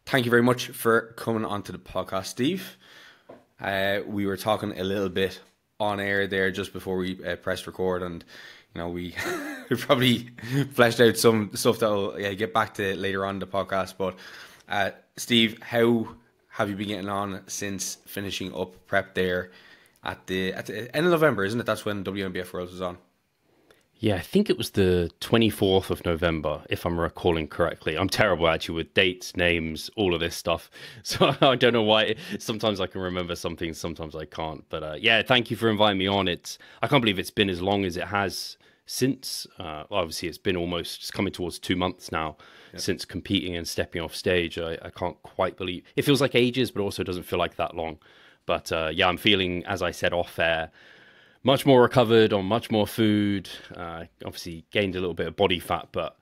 Thank you very much for coming onto the podcast, Steve. We were talking a little bit on air there just before we pressed record, and we we probably fleshed out some stuff that we'll get back to later on in the podcast. But Steve, how have you been getting on since finishing up prep there at the end of November? Isn't it? That's when WNBF Worlds was on. Yeah, I think it was the 24th of November, if I'm recalling correctly. I'm terrible actually with dates, names, all of this stuff. So I don't know why. Sometimes I can remember something, sometimes I can't. But yeah, thank you for inviting me on. I can't believe it's been as long as it has since. Obviously, it's been it's coming towards 2 months now since competing and stepping off stage. I can't quite believe. It feels like ages, but also doesn't feel like that long. But yeah, I'm feeling, as I said off air, much more recovered on much more food, obviously gained a little bit of body fat, but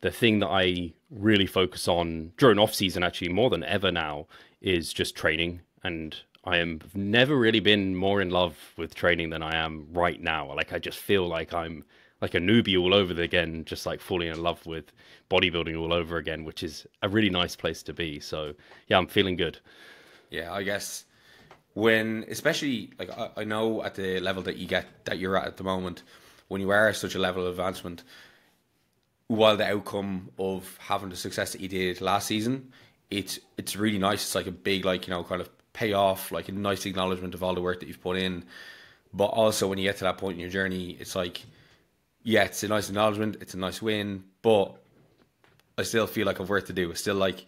the thing that I really focus on during off season, actually more than ever now, is just training. And I have never really been more in love with training than I am right now. Like, I just feel like I'm like a newbie all over again, just like falling in love with bodybuilding all over again, which is a really nice place to be. So yeah, I'm feeling good. Yeah, I guess especially like I know at the level that you're at the moment, when you are at such a level of advancement, while the outcome of having the success that you did last season, it's really nice. It's like a big kind of payoff, like a nice acknowledgement of all the work that you've put in. But also when you get to that point in your journey, it's like, yeah, it's a nice acknowledgement, it's a nice win, but I still feel like I've work to do. It's still like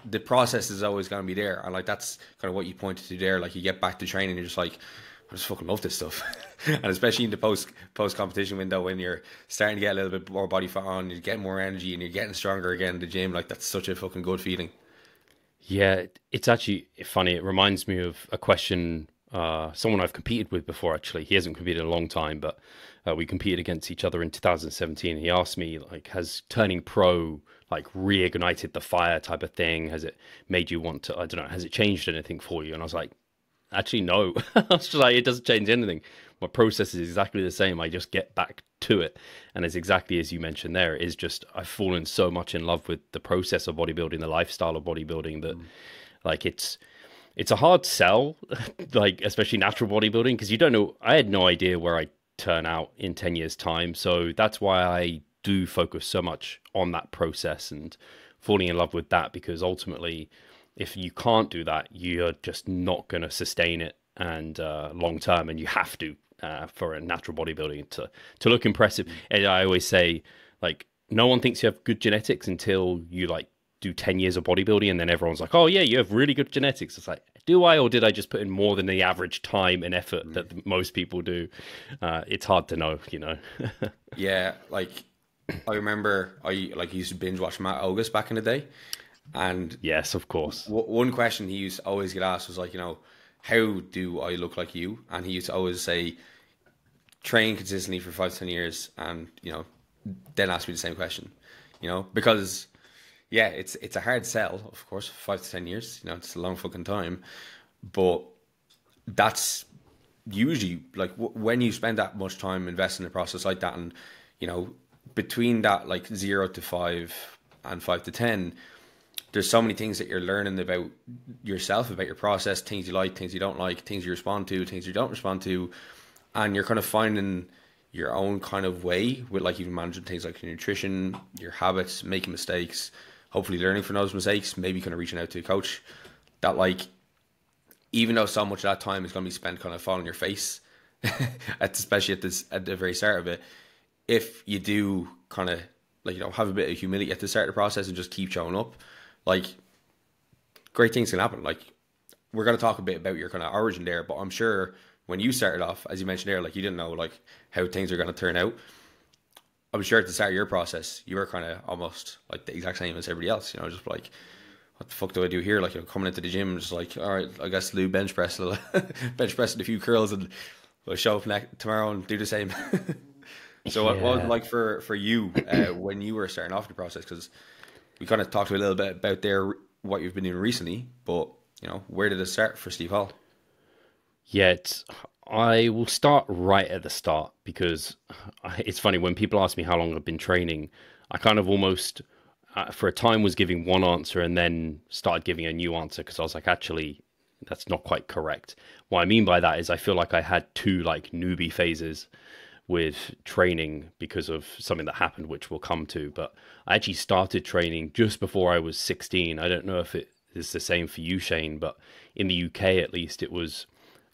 the process is always going to be there, and like that's kind of what you pointed to there. Like, you get back to training, you're just like, I just fucking love this stuff. And especially in the post competition window, when you're starting to get a little bit more body fat on, you're getting more energy and you're getting stronger again in the gym. Like, that's such a fucking good feeling. Yeah, it's actually funny. It reminds me of a question someone I've competed with before. Actually, he hasn't competed in a long time, but we competed against each other in 2017. He asked me, like, has turning pro like reignited the fire type of thing? Has it made you want to, I don't know, has it changed anything for you? And I was like, actually, no. I was just like, it doesn't change anything. My process is exactly the same. I just get back to it. And it's exactly as you mentioned there, it is just, I've fallen so much in love with the process of bodybuilding, the lifestyle of bodybuilding, that like it's a hard sell, like especially natural bodybuilding, because you don't know, I had no idea where I turn out in 10 years time. So that's why I do focus so much on that process and falling in love with that, because ultimately if you can't do that, you're just not going to sustain it and long term, and you have to for a natural bodybuilding to look impressive. And I always say, like, no one thinks you have good genetics until you like do 10 years of bodybuilding, and then everyone's like, oh yeah, you have really good genetics. It's like, do I, or did I just put in more than the average time and effort that most people do? It's hard to know, Yeah, like I remember I used to binge watch Matt August back in the day, and yes, of course, one question he used to always get asked was like, how do I look like you? And he used to always say, train consistently for 5 to 10 years, and then ask me the same question, because yeah, it's a hard sell, of course, 5 to 10 years, it's a long fucking time, but that's usually like when you spend that much time investing in a process like that, and between that like 0 to 5 and 5 to 10, there's so many things that you're learning about yourself, about your process, things you like, things you don't like, things you respond to, things you don't respond to, and you're kind of finding your own kind of way with like even managing things like your nutrition, your habits, making mistakes, hopefully learning from those mistakes, maybe kind of reaching out to a coach. That like, even though so much of that time is going to be spent kind of falling on your face, especially at the very start of it, if you do kind of like have a bit of humility at the start of the process and just keep showing up, like great things can happen. Like, we're going to talk a bit about your kind of origin there, but I'm sure when you started off, as you mentioned there, like you didn't know like how things are going to turn out. I'm sure at the start of your process, you were kind of almost like the exact same as everybody else, just like, what the fuck do I do here? Like, coming into the gym, just like, all right, I guess Lou bench press and a few curls, and we'll show up tomorrow and do the same. So what was it like for you when you were starting off the process? Because we kind of talked a little bit about what you've been doing recently, but where did it start for Steve Hall? Yeah, I will start right at the start, because it's funny when people ask me how long I've been training, I kind of almost for a time was giving one answer and then started giving a new answer because I was like, actually, that's not quite correct. What I mean by that is I feel like I had two like newbie phases with training because of something that happened, which we'll come to. But I actually started training just before I was 16. I don't know if it is the same for you, Shane, but in the UK at least, it was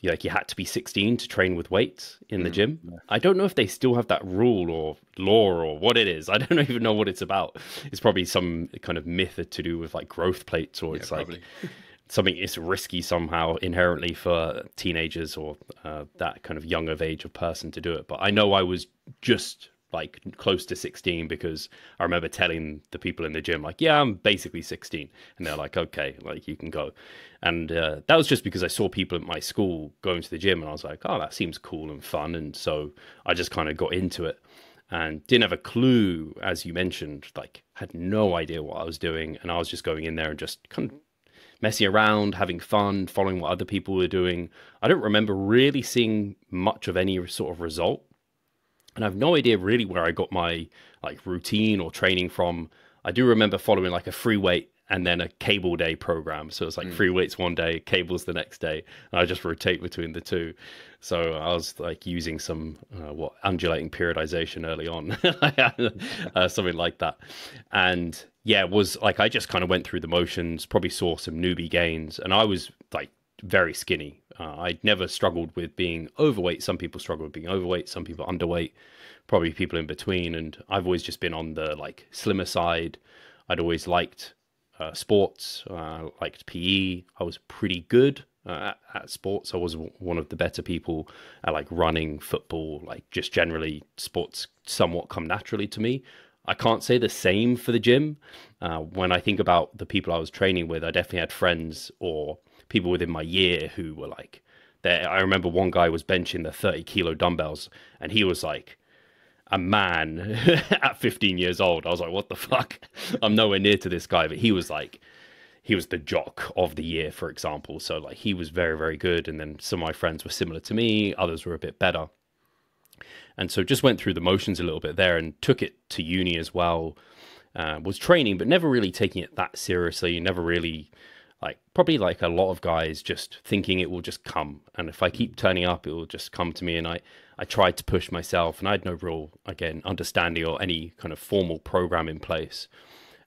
like you had to be 16 to train with weights in the gym. Yeah. I don't know if they still have that rule or law or what it is. I don't even know what it's about. It's probably some kind of myth to do with like growth plates, or it's probably like something is risky somehow inherently for teenagers or that kind of young of age of person to do it. But I know I was just like close to 16 because I remember telling the people in the gym like, yeah, I'm basically 16. And they're like, okay, like you can go. And that was just because I saw people at my school going to the gym and I was like, oh, that seems cool and fun. And so I just kind of got into it and didn't have a clue, as you mentioned, like had no idea what I was doing. And I was just going in there and just kind of messing around, having fun, following what other people were doing. I don't remember really seeing much of any sort of result. And I have no idea really where I got my like routine or training from. I do remember following like a free weight and then a cable day program. So it's like free weights one day, cables the next day. And I just rotate between the two. So I was like using some undulating periodization early on, something like that. And yeah, it was like I just kind of went through the motions, probably saw some newbie gains, and I was like very skinny. I'd never struggled with being overweight. Some people struggle with being overweight, some people underweight, probably people in between. And I've always just been on the like slimmer side. I'd always liked sports, liked PE. I was pretty good at sports. I was one of the better people at like running, football, like just generally sports somewhat come naturally to me. I can't say the same for the gym. When I think about the people I was training with, I definitely had friends or people within my year who were like, I remember one guy was benching the 30-kilo dumbbells and he was like a man at 15 years old. I was like, what the fuck? I'm nowhere near to this guy, but he was the jock of the year, for example. So like he was very, very good. And then some of my friends were similar to me. Others were a bit better. And so just went through the motions a little bit there and took it to uni as well. Was training, but never really taking it that seriously. Never really, like, probably like a lot of guys just thinking it will just come. And if I keep turning up, it will just come to me. And I tried to push myself and I had no real, again, understanding or any kind of formal program in place.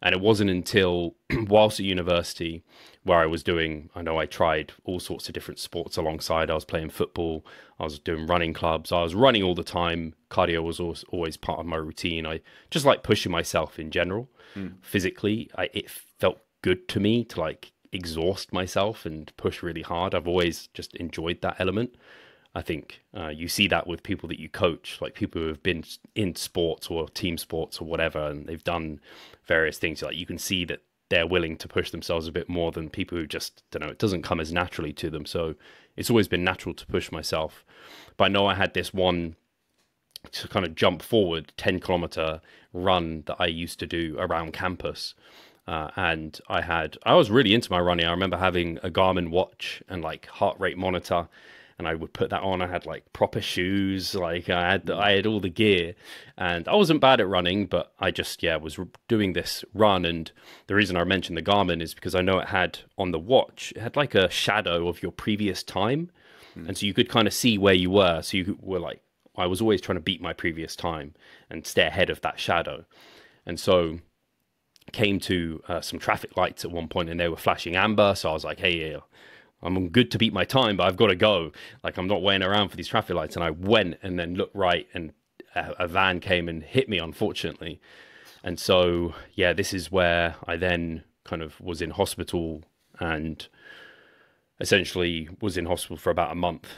And it wasn't until whilst at university where I was doing, I know I tried all sorts of different sports alongside. I was playing football, I was doing running clubs, I was running all the time. Cardio was always part of my routine. I just like pushing myself in general. Physically. It felt good to me to like exhaust myself and push really hard. I've always just enjoyed that element. I think you see that with people that you coach, like people who have been in sports or team sports or whatever, and they've done various things. Like you can see that they're willing to push themselves a bit more than people who just, don't know, it doesn't come as naturally to them. So it's always been natural to push myself. But I know I had this one to kind of jump forward 10-kilometer run that I used to do around campus. And I was really into my running. I remember having a Garmin watch and like heart rate monitor, and I would put that on. I had like proper shoes, like I had all the gear, and I wasn't bad at running, but I just, was doing this run. And the reason I mentioned the Garmin is because I know it had on the watch, it had like a shadow of your previous time. And so you could kind of see where you were. So you were like, I was always trying to beat my previous time and stay ahead of that shadow. And so came to some traffic lights at one point and they were flashing amber. So I was like, hey, I'm good to beat my time, but I've got to go. Like, I'm not waiting around for these traffic lights. And I went and then looked right, and a van came and hit me, unfortunately. And so, this is where I then kind of was in hospital and essentially was in hospital for about a month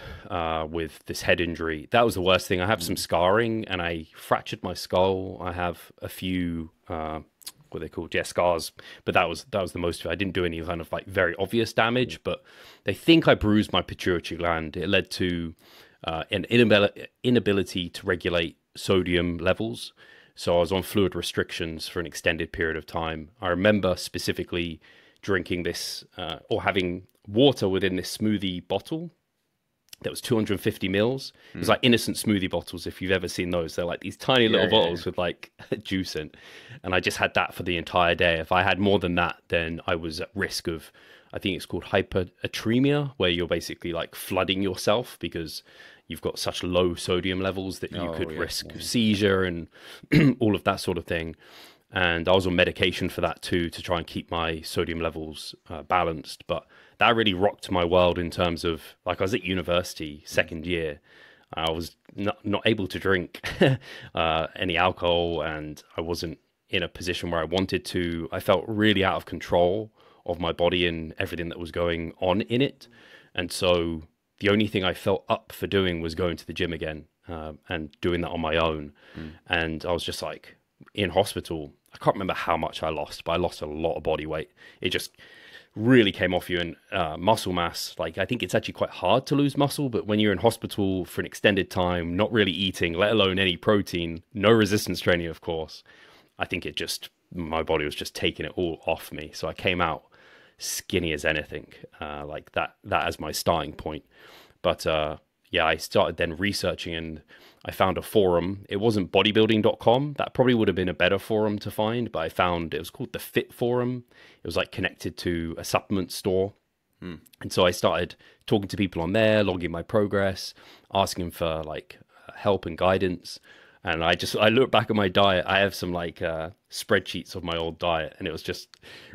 with this head injury. That was the worst thing. I have some scarring and I fractured my skull. I have a few what are they called? Scars. But that was the most of it. I didn't do any kind of like very obvious damage, but they think I bruised my pituitary gland. It led to an inability to regulate sodium levels. So I was on fluid restrictions for an extended period of time. I remember specifically drinking this or having water within this smoothie bottle that was 250 mils. It was like innocent smoothie bottles, if you've ever seen those. They're like these tiny little bottles with like juice in. And I just had that for the entire day. If I had more than that, then I was at risk of, I think it's called hypernatremia, where you're basically like flooding yourself because you've got such low sodium levels that you could risk seizure and all of that sort of thing. And I was on medication for that too, to try and keep my sodium levels balanced. But that really rocked my world in terms of, like, I was at university second year. I was not able to drink any alcohol, and I wasn't in a position where I wanted to. I felt really out of control of my body and everything that was going on in it. And so the only thing I felt up for doing was going to the gym again and doing that on my own. And I was just like in hospital. I can't remember how much I lost, but I lost a lot of body weight. It just really came off you. And muscle mass, like, I think it's actually quite hard to lose muscle, but when you're in hospital for an extended time, not really eating, let alone any protein, no resistance training, of course, I think my body was just taking it all off me. So I came out skinny as anything, like that as my starting point. But yeah, I started then researching, and I found a forum. It wasn't bodybuilding.com. That probably would have been a better forum to find, but I found it was called the Fit Forum. It was like connected to a supplement store. And so I started talking to people on there, logging my progress, asking for like help and guidance. And I look back at my diet. I have some like spreadsheets of my old diet, and it was just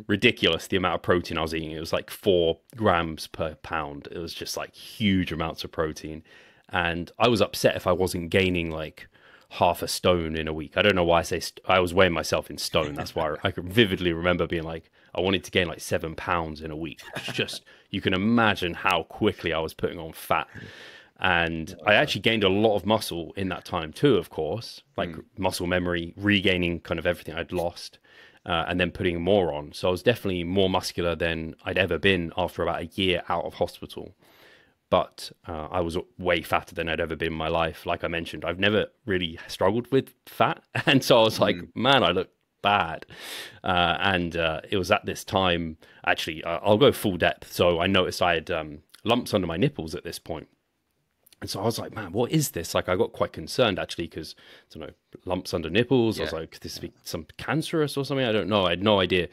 ridiculous the amount of protein I was eating. It was like 4 grams per pound. It was just like huge amounts of protein. And I was upset if I wasn't gaining like half a stone in a week. I don't know why I say I was weighing myself in stone. That's why I can vividly remember being like, I wanted to gain like 7 pounds in a week. It's just, you can imagine how quickly I was putting on fat. And I actually gained a lot of muscle in that time too, of course, like muscle memory, regaining kind of everything I'd lost, and then putting more on. So I was definitely more muscular than I'd ever been after about a year out of hospital. But I was way fatter than I'd ever been in my life. Like I mentioned, I've never really struggled with fat. And so I was like, man, I look bad. And it was at this time, actually, I'll go full depth. So I noticed I had lumps under my nipples at this point. And so I was like, man, what is this? Like, I got quite concerned, actually, because, I don't know, lumps under nipples. I was like, could this be some cancerous or something? I don't know. I had no idea.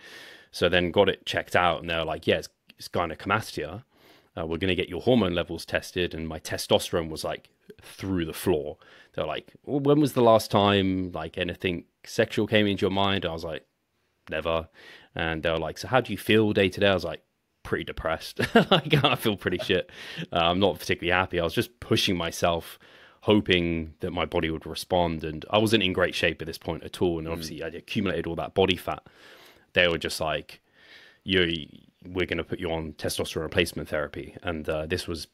So then got it checked out, and they were like, yeah, it's gynecomastia. We're going to get your hormone levels tested. And my testosterone was like through the floor. They're like, well, when was the last time like anything sexual came into your mind? I was like, never. And they were like, so how do you feel day to day? I was like, pretty depressed. Like, I feel pretty shit. I'm not particularly happy. I was just pushing myself, hoping that my body would respond. And I wasn't in great shape at this point at all. And obviously I'd accumulated all that body fat. They were just like, we're going to put you on testosterone replacement therapy. And this was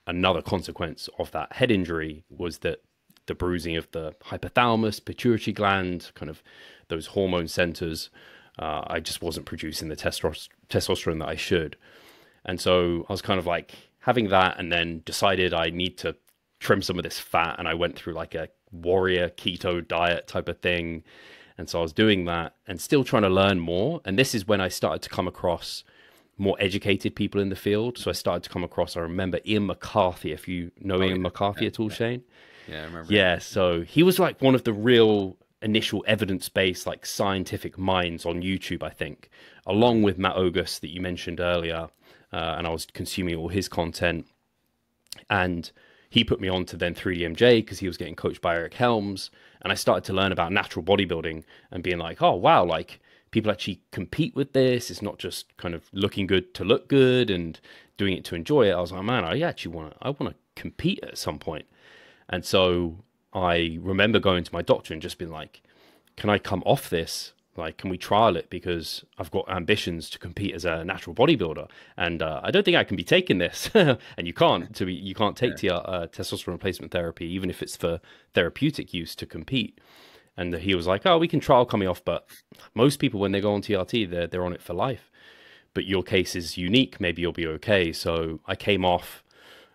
another consequence of that head injury, was that the bruising of the hypothalamus, pituitary gland, kind of those hormone centers, I just wasn't producing the testosterone that I should. And so I was kind of like having that, and then decided I need to trim some of this fat. And I went through like a warrior keto diet type of thing. And so I was doing that and still trying to learn more. And this is when I started to come across more educated people in the field. So I started to come across, I remember Ian McCarthy, if you know Ian McCarthy at all, Shane. Yeah, I remember. Yeah, so he was like one of the real initial evidence-based, like scientific minds on YouTube, I think, along with Matt August that you mentioned earlier. And I was consuming all his content. And he put me on to then 3DMJ because he was getting coached by Eric Helms. And I started to learn about natural bodybuilding and being like, oh, wow, like people actually compete with this. It's not just kind of looking good to look good and doing it to enjoy it. I was like, man, I want to compete at some point. And so I remember going to my doctor and just being like, can I come off this? Like, can we trial it? Because I've got ambitions to compete as a natural bodybuilder. And I don't think I can be taking this. And you can't take testosterone replacement therapy, even if it's for therapeutic use, to compete. And he was like, oh, we can trial coming off. But most people, when they go on TRT, they're on it for life. But your case is unique. Maybe you'll be okay. So I came off,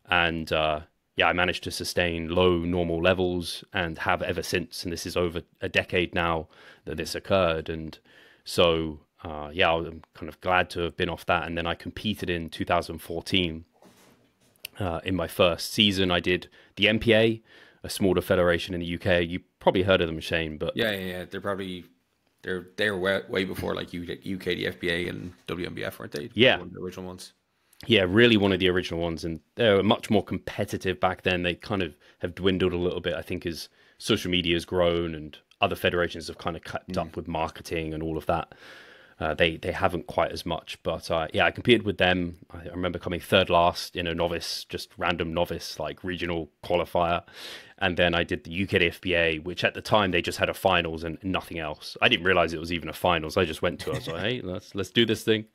and I managed to sustain low normal levels and have ever since. And this is over a decade now that this occurred. And so, I'm kind of glad to have been off that. And then I competed in 2014 In my first season, I did the MPA, a smaller federation in the UK. You probably heard of them, Shane, but Yeah. They're way before like UK, the FBA and WMBF, weren't they? Probably yeah, one of the original ones. yeah, really one of the original ones, and they were much more competitive back then. They kind of have dwindled a little bit, I think, as social media has grown and other federations have kind of kept up with marketing and all of that. They haven't quite as much, but yeah, I competed with them. I remember coming third last in a novice, just random novice like regional qualifier, and then I did the UK FBA, which at the time they just had a finals and nothing else. I didn't realize it was even a finals. I just went to it. I was like, hey, let's do this thing,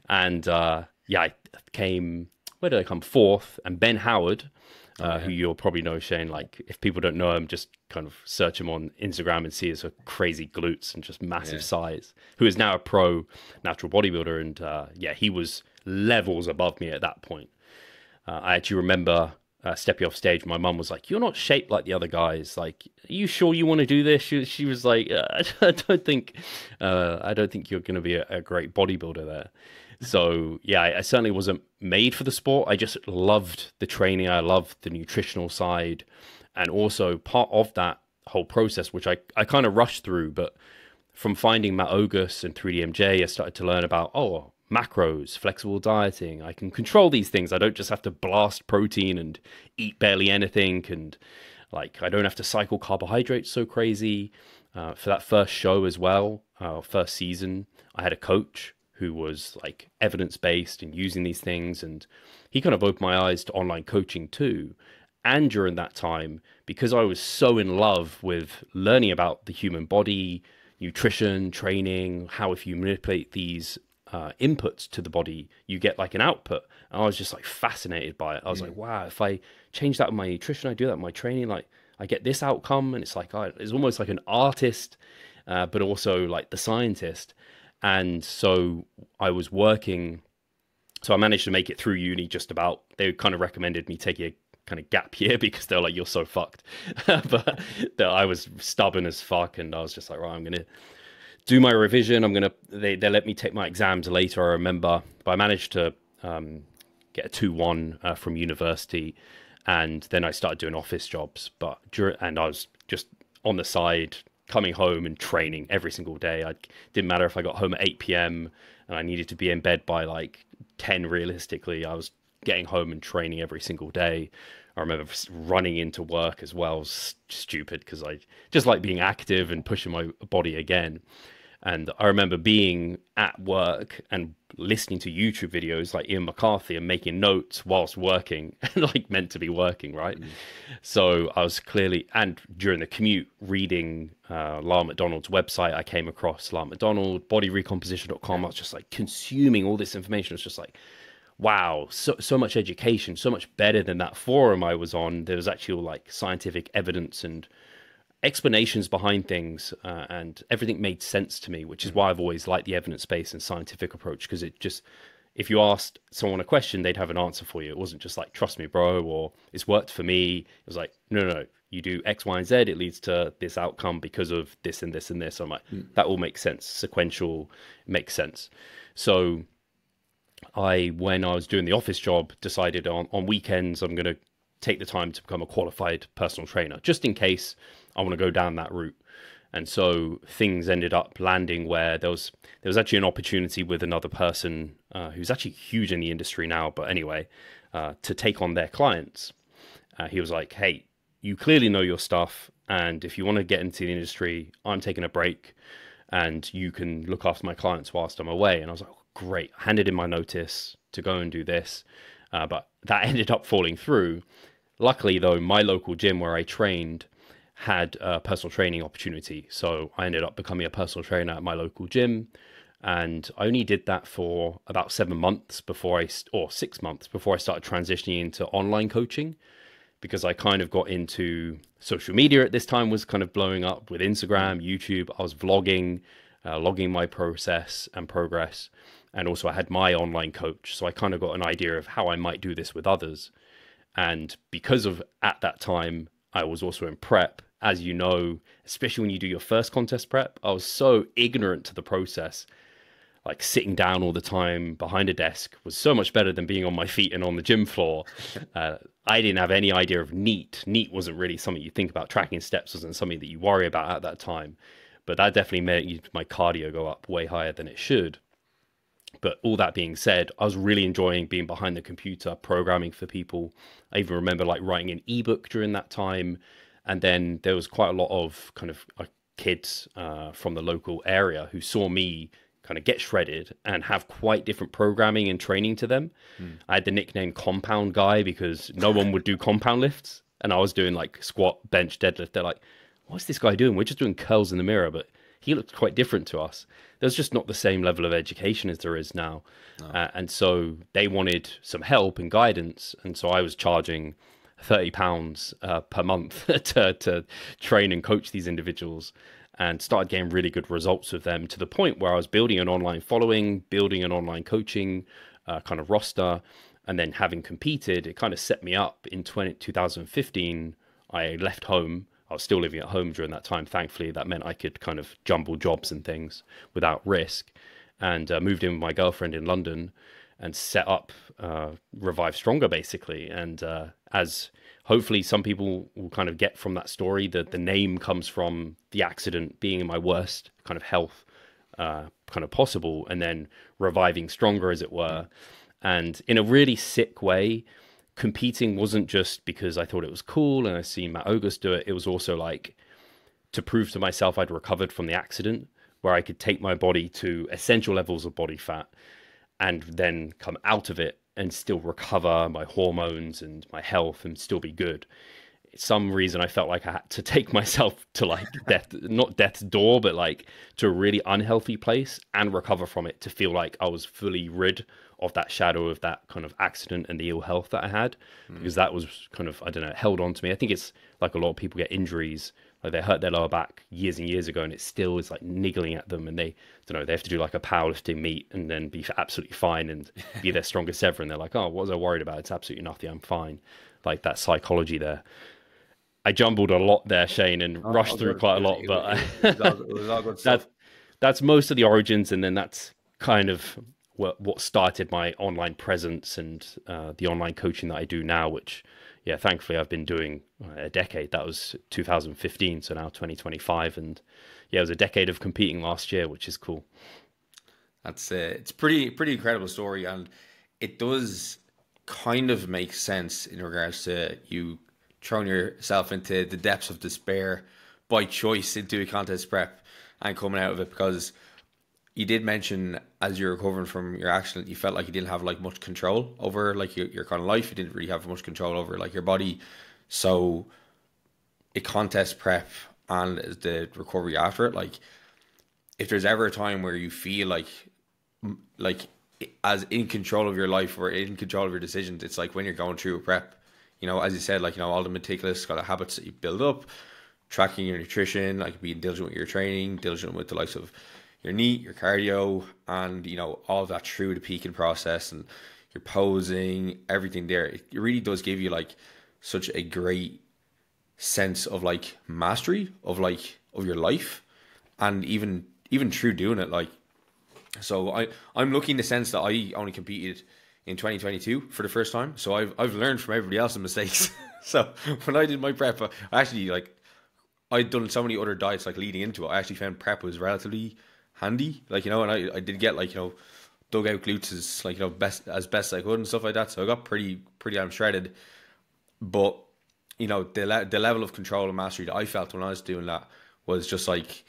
and yeah, I came. Where did I come? Fourth, and Ben Howard. Who you'll probably know, Shane. Like, if people don't know him, just kind of search him on Instagram and see his crazy glutes and just massive size. Who is now a pro natural bodybuilder, and yeah, he was levels above me at that point. I actually remember stepping off stage. My mum was like, "You're not shaped like the other guys. Like, are you sure you want to do this?" She was like, "I don't think you're going to be a great bodybuilder there." So yeah, I certainly wasn't made for the sport. I just loved the training. I loved the nutritional side. And also part of that whole process, which I kind of rushed through, but from finding Matt Ogus and 3DMJ, I started to learn about, macros, flexible dieting. I can control these things. I don't just have to blast protein and eat barely anything. And like, I don't have to cycle carbohydrates so crazy. For that first show as well, first season, I had a coach who was like evidence-based and using these things. And he kind of opened my eyes to online coaching too. And during that time, because I was so in love with learning about the human body, nutrition, training, how if you manipulate these inputs to the body, you get like an output. And I was just like fascinated by it. I was like, wow, if I change that in my nutrition, I do that in my training, like I get this outcome. And it's like, it's almost like an artist, but also like the scientist. And so I was working, so I managed to make it through uni just about. They kind of recommended me taking a kind of gap year because they're like, you're so fucked. But I was stubborn as fuck, and I was just like, right, I'm going to do my revision. They let me take my exams later, I remember. But I managed to get a 2-1 from university, and then I started doing office jobs. And I was just on the side, coming home and training every single day. It didn't matter if I got home at 8 p.m. and I needed to be in bed by like 10 realistically. I was getting home and training every single day. I remember running into work as well. Stupid, because I just like being active and pushing my body again. And I remember being at work and listening to YouTube videos like Ian McCarthy and making notes whilst working, like meant to be working, right? So I was clearly, and during the commute, reading Lyle McDonald's website. I came across Lyle McDonald, bodyrecomposition.com. I was just like consuming all this information. It was just like, wow, so much education, so much better than that forum I was on. There was actual like scientific evidence and explanations behind things, and everything made sense to me, which is why I've always liked the evidence-based and scientific approach, because it just, if you asked someone a question, they'd have an answer for you. It wasn't just like, trust me, bro, or it's worked for me. It was like, no, you do X, Y, and Z, it leads to this outcome because of this and this and this. I'm like, that all makes sense. Sequential makes sense. So when I was doing the office job, decided on weekends, I'm going to take the time to become a qualified personal trainer, just in case I want to go down that route. And so things ended up landing where there was actually an opportunity with another person who's actually huge in the industry now, but anyway, to take on their clients. He was like, hey, you clearly know your stuff, and if you want to get into the industry, I'm taking a break and you can look after my clients whilst I'm away. And I was like, great. I handed in my notice to go and do this, but that ended up falling through. Luckily though, my local gym where I trained had a personal training opportunity. So I ended up becoming a personal trainer at my local gym. And I only did that for about 7 months or 6 months before I started transitioning into online coaching, because I kind of got into social media at this time, was kind of blowing up with Instagram, YouTube. I was vlogging, logging my process and progress. And also I had my online coach. So I kind of got an idea of how I might do this with others. And because of, at that time, I was also in prep, as you know, especially when you do your first contest prep, I was so ignorant to the process. like sitting down all the time behind a desk was so much better than being on my feet and on the gym floor. I didn't have any idea of neat. Neat wasn't really something you think about. Tracking steps wasn't something that you worry about at that time. But that definitely made my cardio go up way higher than it should. But all that being said, I was really enjoying being behind the computer, programming for people. I even remember like writing an ebook during that time. And then there was quite a lot of kind of kids from the local area who saw me kind of get shredded and have quite different programming and training to them. I had the nickname Compound Guy because no one would do compound lifts. And I was doing like squat, bench, deadlift. They're like, what's this guy doing? We're just doing curls in the mirror, but he looked quite different to us. There's just not the same level of education as there is now. No. And so they wanted some help and guidance. And so I was charging £30 per month to train and coach these individuals, and started getting really good results with them, to the point where I was building an online following, building an online coaching kind of roster. And then having competed, it kind of set me up in 2015. I left home. I was still living at home during that time. Thankfully, that meant I could kind of jumble jobs and things without risk, and moved in with my girlfriend in London and set up Revive Stronger, basically. And as hopefully some people will kind of get from that story, that the name comes from the accident being in my worst kind of health kind of possible, and then reviving stronger, as it were. And in a really sick way, competing wasn't just because I thought it was cool and I seen Matt August do it. It was also like to prove to myself I'd recovered from the accident, where I could take my body to essential levels of body fat and then come out of it and still recover my hormones and my health and still be good. Some reason I felt like I had to take myself to like death, not death's door, but like to a really unhealthy place and recover from it, to feel like I was fully rid of that shadow of that kind of accident and the ill health that I had, because that was kind of, I don't know, held on to me. I think it's like a lot of people get injuries, like they hurt their lower back years and years ago, and it still is like niggling at them, and they don't know, they have to do like a powerlifting meet and then be absolutely fine and be their strongest ever, and they're like, oh, what was I worried about? It's absolutely nothing, I'm fine. Like that psychology there. I jumbled a lot there, Shane, and rushed through quite a lot, but it was all good stuff. That's most of the origins, and then that's kind of what started my online presence and the online coaching that I do now, which, yeah, thankfully I've been doing a decade. That was 2015, so now 2025, and yeah, it was a decade of competing last year, which is cool. That's it's pretty incredible story, and it does kind of make sense in regards to you throwing yourself into the depths of despair by choice into a contest prep and coming out of it, because you did mention as you're recovering from your accident, you felt like you didn't have like much control over like your kind of life. You didn't really have much control over like your body. So a contest prep and the recovery after it, like if there's ever a time where you feel like as in control of your life or in control of your decisions, it's like when you're going through a prep. You know, as you said, like, you know, all the meticulous kind of habits that you build up, tracking your nutrition, like being diligent with your training, diligent with the likes of your NEAT, your cardio, and, you know, all of that through the peaking process and your posing, everything there. It really does give you like such a great sense of like mastery of your life, and even through doing it. Like, so I'm lucky in the sense that I only competed in 2022 for the first time, so I've learned from everybody else's mistakes. So when I did my prep, I actually I'd done so many other diets like leading into it. I actually found prep was relatively handy, like, you know, and I did get like, you know, dug out glutes as like, you know, best I could and stuff like that. So I got pretty damn shredded. But, you know, the level of control and mastery that I felt when I was doing that was just like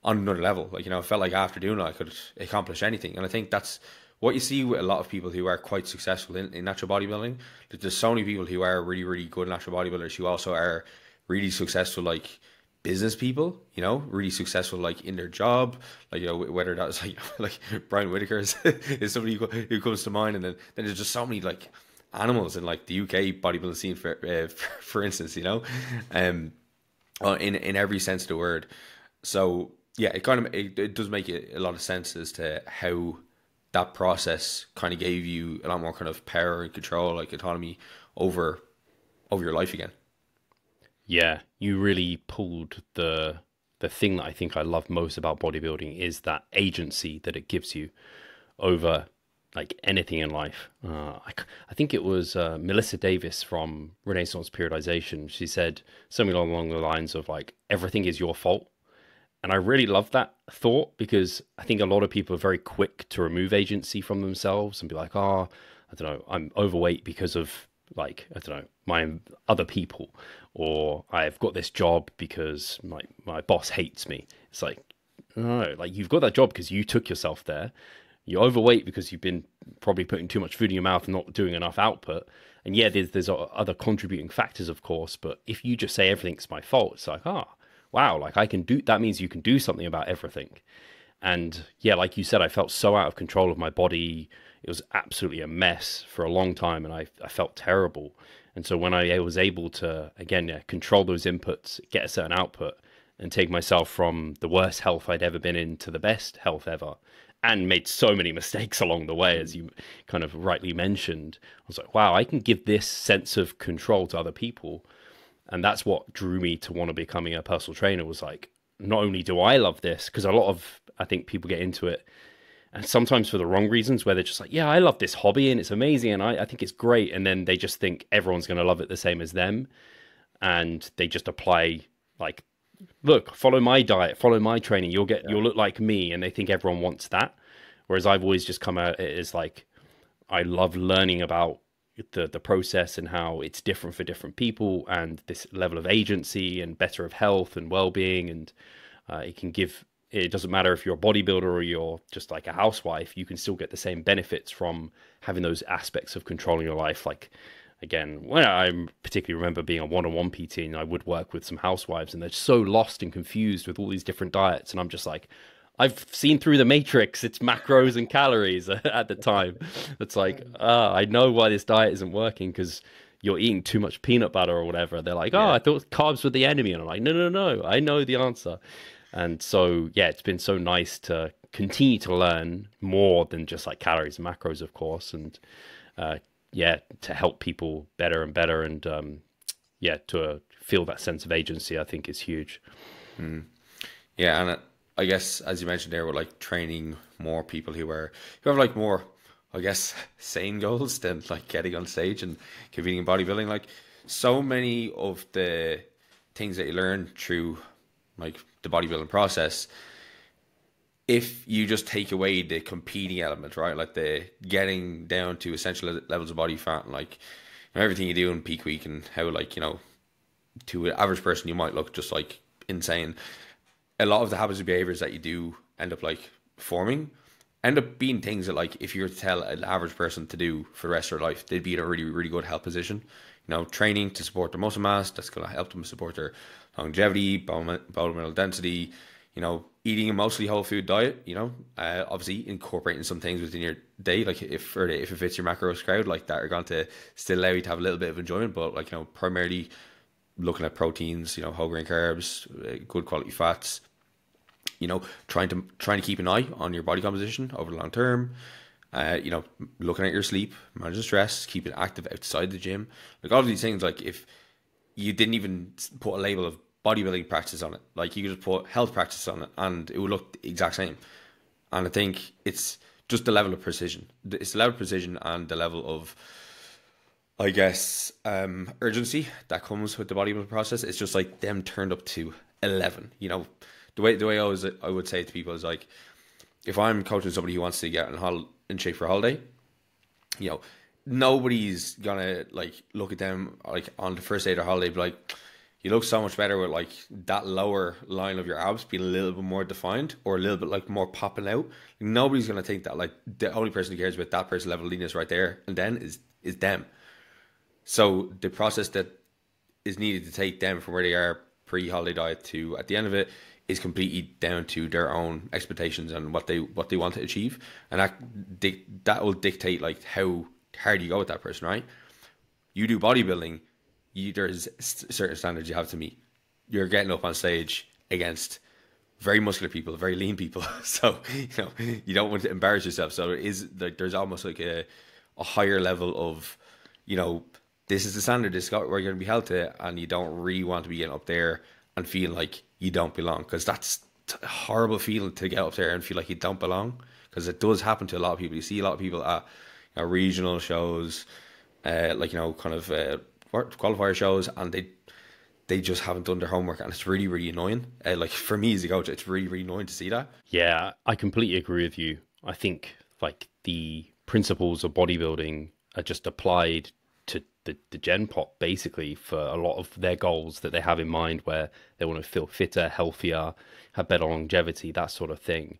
on another level. Like, you know, I felt like after doing it I could accomplish anything, and I think that's what you see with a lot of people who are quite successful in natural bodybuilding. There's so many people who are really, really good natural bodybuilders who also are really successful, like business people, you know, really successful, like in their job, like, you know, whether that's like Brian Whitaker is somebody who comes to mind. And then there's just so many like animals in like the UK bodybuilding scene, for instance, you know, in every sense of the word. So yeah, it does make a lot of sense as to how that process kind of gave you a lot more kind of power and control, like autonomy over your life again. Yeah, you really pulled the the thing that I think I love most about bodybuilding is that agency that it gives you over like anything in life. I think it was Melissa Davis from Renaissance Periodization. She said something along the lines of like, everything is your fault. And I really love that thought, because I think a lot of people are very quick to remove agency from themselves and be like, oh, I don't know, I'm overweight because of like, I don't know, my other people, or I've got this job because my boss hates me. It's like, no, like you've got that job because you took yourself there. You're overweight because you've been probably putting too much food in your mouth and not doing enough output. And yeah, there's other contributing factors, of course. But if you just say everything's my fault, it's like, oh, wow, like I can do, that means you can do something about everything. And yeah, like you said, I felt so out of control of my body. It was absolutely a mess for a long time, and I felt terrible. And so when I was able to, again, control those inputs, get a certain output, and take myself from the worst health I'd ever been in to the best health ever, and made so many mistakes along the way, as you kind of rightly mentioned, I was like, wow, I can give this sense of control to other people. And that's what drew me to want to becoming a personal trainer, was like, not only do I love this, because a lot of, I think people get into it, and sometimes for the wrong reasons, where they're just like, yeah, I love this hobby and it's amazing and I think it's great. And then they just think everyone's going to love it the same as them. And they just apply like, look, follow my diet, follow my training, you'll look like me. And they think everyone wants that. Whereas I've always just come at it as like, I love learning about the process and how it's different for different people, and this level of agency and better of health and well-being. And it doesn't matter if you're a bodybuilder or you're just like a housewife, you can still get the same benefits from having those aspects of controlling your life. Like, again, when I particularly remember being a one-on-one PT, and I would work with some housewives, and they're so lost and confused with all these different diets. And I'm just like, I've seen through the matrix. It's macros and calories at the time. It's like, I know why this diet isn't working, because you're eating too much peanut butter or whatever. They're like, I thought carbs were the enemy. And I'm like, no, I know the answer. And so, yeah, it's been so nice to continue to learn more than just like calories and macros, of course. And to help people better and better. And to feel that sense of agency, I think is huge. Mm. Yeah, and I guess, as you mentioned there, with like training more people who have like more, I guess, sane goals than like getting on stage and competing in bodybuilding. Like, so many of the things that you learn through like the bodybuilding process, if you just take away the competing element, right, like the getting down to essential levels of body fat and like, you know, everything you do in peak week, and how, like, you know, to an average person you might look just like insane, a lot of the habits and behaviors that you do end up like forming end up being things that, like, if you were to tell an average person to do for the rest of their life, they'd be in a really, really good health position. You know, training to support their muscle mass, that's going to help them support their longevity, bone mineral density, you know, eating a mostly whole food diet, you know, obviously incorporating some things within your day, like if it fits your macros crowd, like that are going to still allow you to have a little bit of enjoyment, but like, you know, primarily looking at proteins, you know, whole grain carbs, good quality fats, you know, trying to keep an eye on your body composition over the long term, you know, looking at your sleep, managing stress, keeping active outside the gym, like all of these things. Like, if you didn't even put a label of bodybuilding practice on it, like you could just put health practice on it and it would look the exact same. And I think it's just the level of precision. It's the level of precision and the level of, I guess, urgency that comes with the bodybuilding process. It's just like them turned up to 11. You know, the way I would say it to people is like, if I'm coaching somebody who wants to get in shape for a holiday, you know, nobody's gonna like look at them like on the first day of their holiday, be like, you look so much better with like that lower line of your abs being a little bit more defined or a little bit like more popping out. Nobody's gonna think that. Like, the only person who cares about that person's level of leanness right there and then is them. So the process that is needed to take them from where they are pre-holiday diet to at the end of it is completely down to their own expectations and what they want to achieve, and that will dictate like how hard you go with that person, right? You do bodybuilding, there's certain standards you have to meet. You're getting up on stage against very muscular people, very lean people, so you know you don't want to embarrass yourself. So it is like there's almost like a higher level of, you know, this is the standard, this is where you're going to be held to, and you don't really want to be getting up there and feel like you don't belong, because that's a horrible feeling to get up there and feel like you don't belong, because it does happen to a lot of people. You see a lot of people at regional shows, like, kind of qualifier shows, and they just haven't done their homework, and it's really, really annoying. Like, for me as a coach, it's really, really annoying to see that. Yeah, I completely agree with you. I think like the principles of bodybuilding are just applied to the Gen Pop basically for a lot of their goals that they have in mind, where they want to feel fitter, healthier, have better longevity, that sort of thing.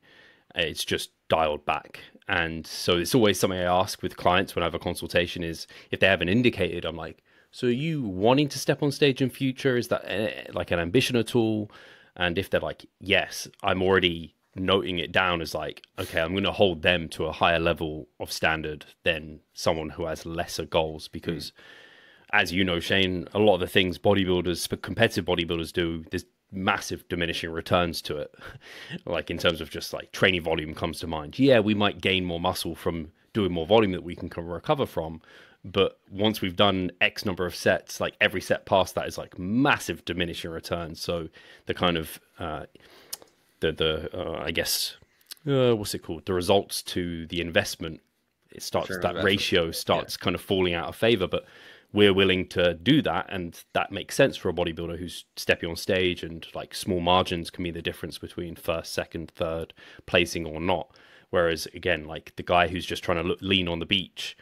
It's just dialed back. And so it's always something I ask with clients when I have a consultation is if they haven't indicated, I'm like, so are you wanting to step on stage in future? Is that like an ambition at all? And if they're like, yes, I'm already noting it down as like, okay, I'm going to hold them to a higher level of standard than someone who has lesser goals. Because as you know, Shane, a lot of the things bodybuilders, competitive bodybuilders do, there's massive diminishing returns to it. Like in terms of just like training volume comes to mind. Yeah, we might gain more muscle from doing more volume that we can recover from. But once we've done X number of sets, like every set past that is like massive diminishing returns. So the kind of, I guess, what's it called? The results to the investment, it starts, that ratio starts kind of falling out of favor. But we're willing to do that. And that makes sense for a bodybuilder who's stepping on stage, and like small margins can be the difference between first, second, third placing or not. Whereas again, like the guy who's just trying to lean on the beach,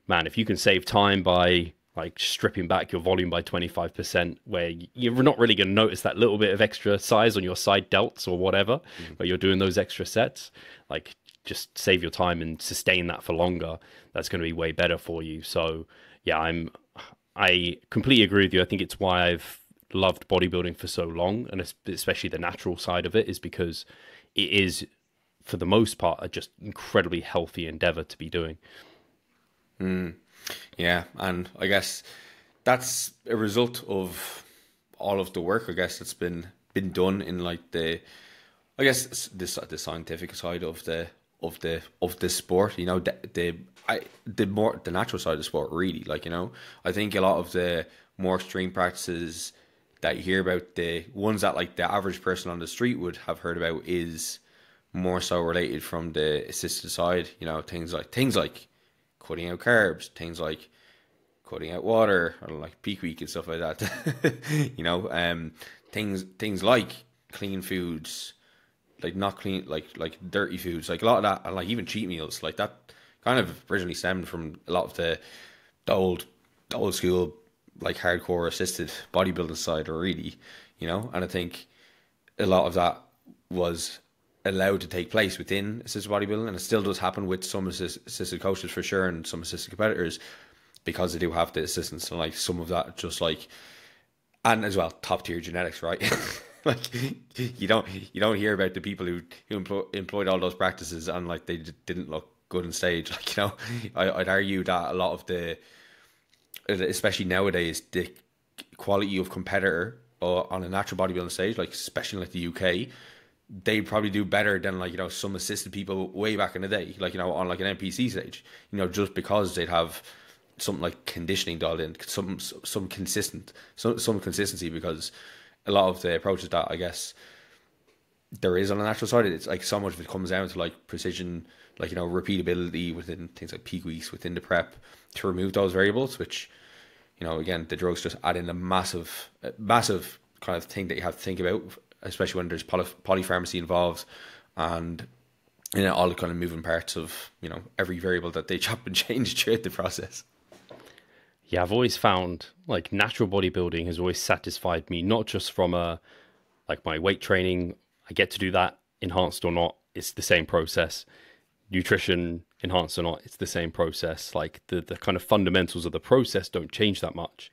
man, if you can save time by like stripping back your volume by 25%, where you're not really going to notice that little bit of extra size on your side delts or whatever, but you're doing those extra sets, like just save your time and sustain that for longer. That's going to be way better for you. So yeah, I completely agree with you. I think it's why I've loved bodybuilding for so long, and especially the natural side of it, is because it is, for the most part, a just incredibly healthy endeavor to be doing. Yeah, and I guess that's a result of all of the work, I guess, that's been done in like the scientific side of the sport. The natural side of the sport, really. Like, I think a lot of the more extreme practices that you hear about, the ones that like the average person on the street would have heard about, is more so related from the assisted side. Things like cutting out carbs, things like cutting out water, or like peak week and stuff like that. Things like clean foods, like not clean, like dirty foods, like a lot of that, and like even cheat meals, like that kind of originally stemmed from a lot of the old school, like hardcore assisted bodybuilding side, or really, and I think a lot of that was allowed to take place within assisted bodybuilding, and it still does happen with some assisted coaches for sure, and some assisted competitors, because they do have the assistants, and like some of that just like, and as well top tier genetics, right? Like you don't hear about the people who employed all those practices and like they didn't look good on stage. Like, I'd argue that a lot of the, especially nowadays, the quality of competitor on a natural bodybuilding stage, like especially like the UK, they'd probably do better than like, some assisted people way back in the day, like, on like an NPC stage, just because they'd have something like conditioning dialed in, some consistency, because a lot of the approaches that I guess there is on the natural side, it's like so much of it comes down to like precision, like, repeatability within things like peak weeks within the prep, to remove those variables, which, again, the drugs just add in a massive kind of thing that you have to think about, especially when there's polypharmacy involved, and all the kind of moving parts of every variable that they chop and change throughout the process. Yeah, I've always found like natural bodybuilding has always satisfied me, not just from like my weight training, I get to do that enhanced or not, it's the same process. Nutrition, enhanced or not, it's the same process. Like the kind of fundamentals of the process don't change that much,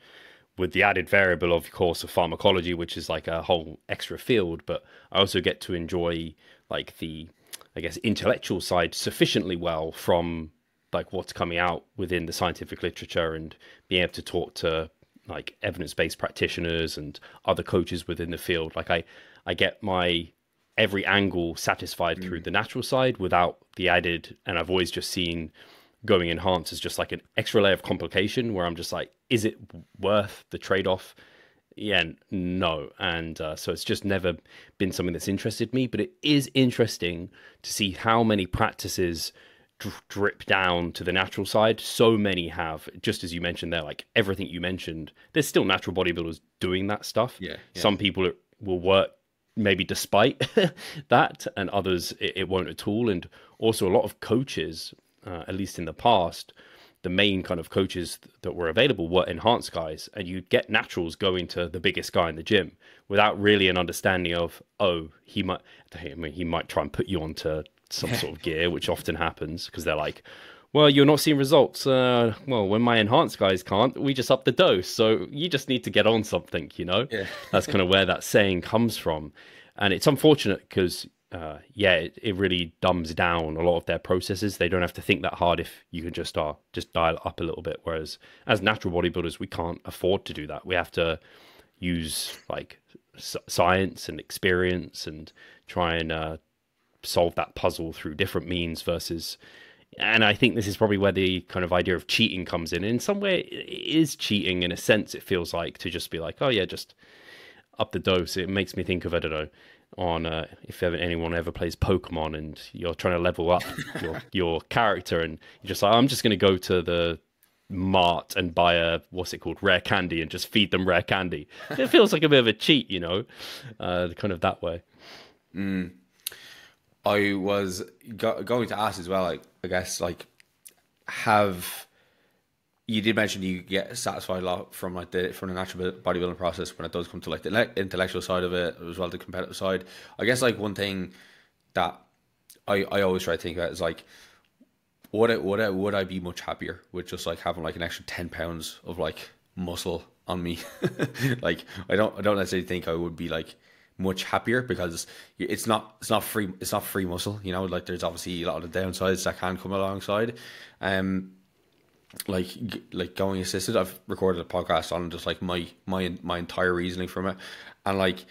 with the added variable, of course, of pharmacology, which is like a whole extra field. But I also get to enjoy like the, I guess, intellectual side sufficiently well from like what's coming out within the scientific literature, and being able to talk to like evidence-based practitioners and other coaches within the field. Like I get my every angle satisfied through the natural side without the added, and I've always just seen going enhanced as just like an extra layer of complication, where I'm just like, is it worth the trade-off? Yeah, no. And so it's just never been something that's interested me. But it is interesting to see how many practices drip down to the natural side. So many have, just as you mentioned there, like everything you mentioned, there's still natural bodybuilders doing that stuff. Yeah, yeah. Some people will work maybe despite that, and others it won't at all. And also a lot of coaches, at least in the past, the main kind of coaches that were available were enhanced guys, and you'd get naturals going to the biggest guy in the gym without really an understanding of, oh, he might try and put you onto some sort of gear, which often happens because they're like, well, you're not seeing results. Well, when my enhanced guys can't, we just up the dose. So you just need to get on something, you know? Yeah. That's kind of where that saying comes from. And it's unfortunate because, it really dumbs down a lot of their processes. They don't have to think that hard if you can just dial up a little bit. Whereas as natural bodybuilders, we can't afford to do that. We have to use like science and experience and try and solve that puzzle through different means versus... And I think this is probably where the kind of idea of cheating comes in. In some way, it is cheating in a sense, it feels like, to just be like, oh yeah, just up the dose. It makes me think of, I don't know, on if anyone ever plays Pokemon and you're trying to level up your character and you're just like, I'm just going to go to the mart and buy rare candy and just feed them rare candy. It feels like a bit of a cheat, you know, kind of that way. I was going to ask as well, like, I guess, like, you did mention you get satisfied a lot from like from the natural bodybuilding process when it does come to like the intellectual side of it as well, the competitive side. I guess like one thing that I always try to think about is like, would I be much happier with just like having like an extra 10 pounds of like muscle on me? Like I don't necessarily think I would be like much happier because it's not free muscle, you know. Like there's obviously a lot of the downsides that can come alongside. Like going assisted, I've recorded a podcast on just like my entire reasoning from it, and like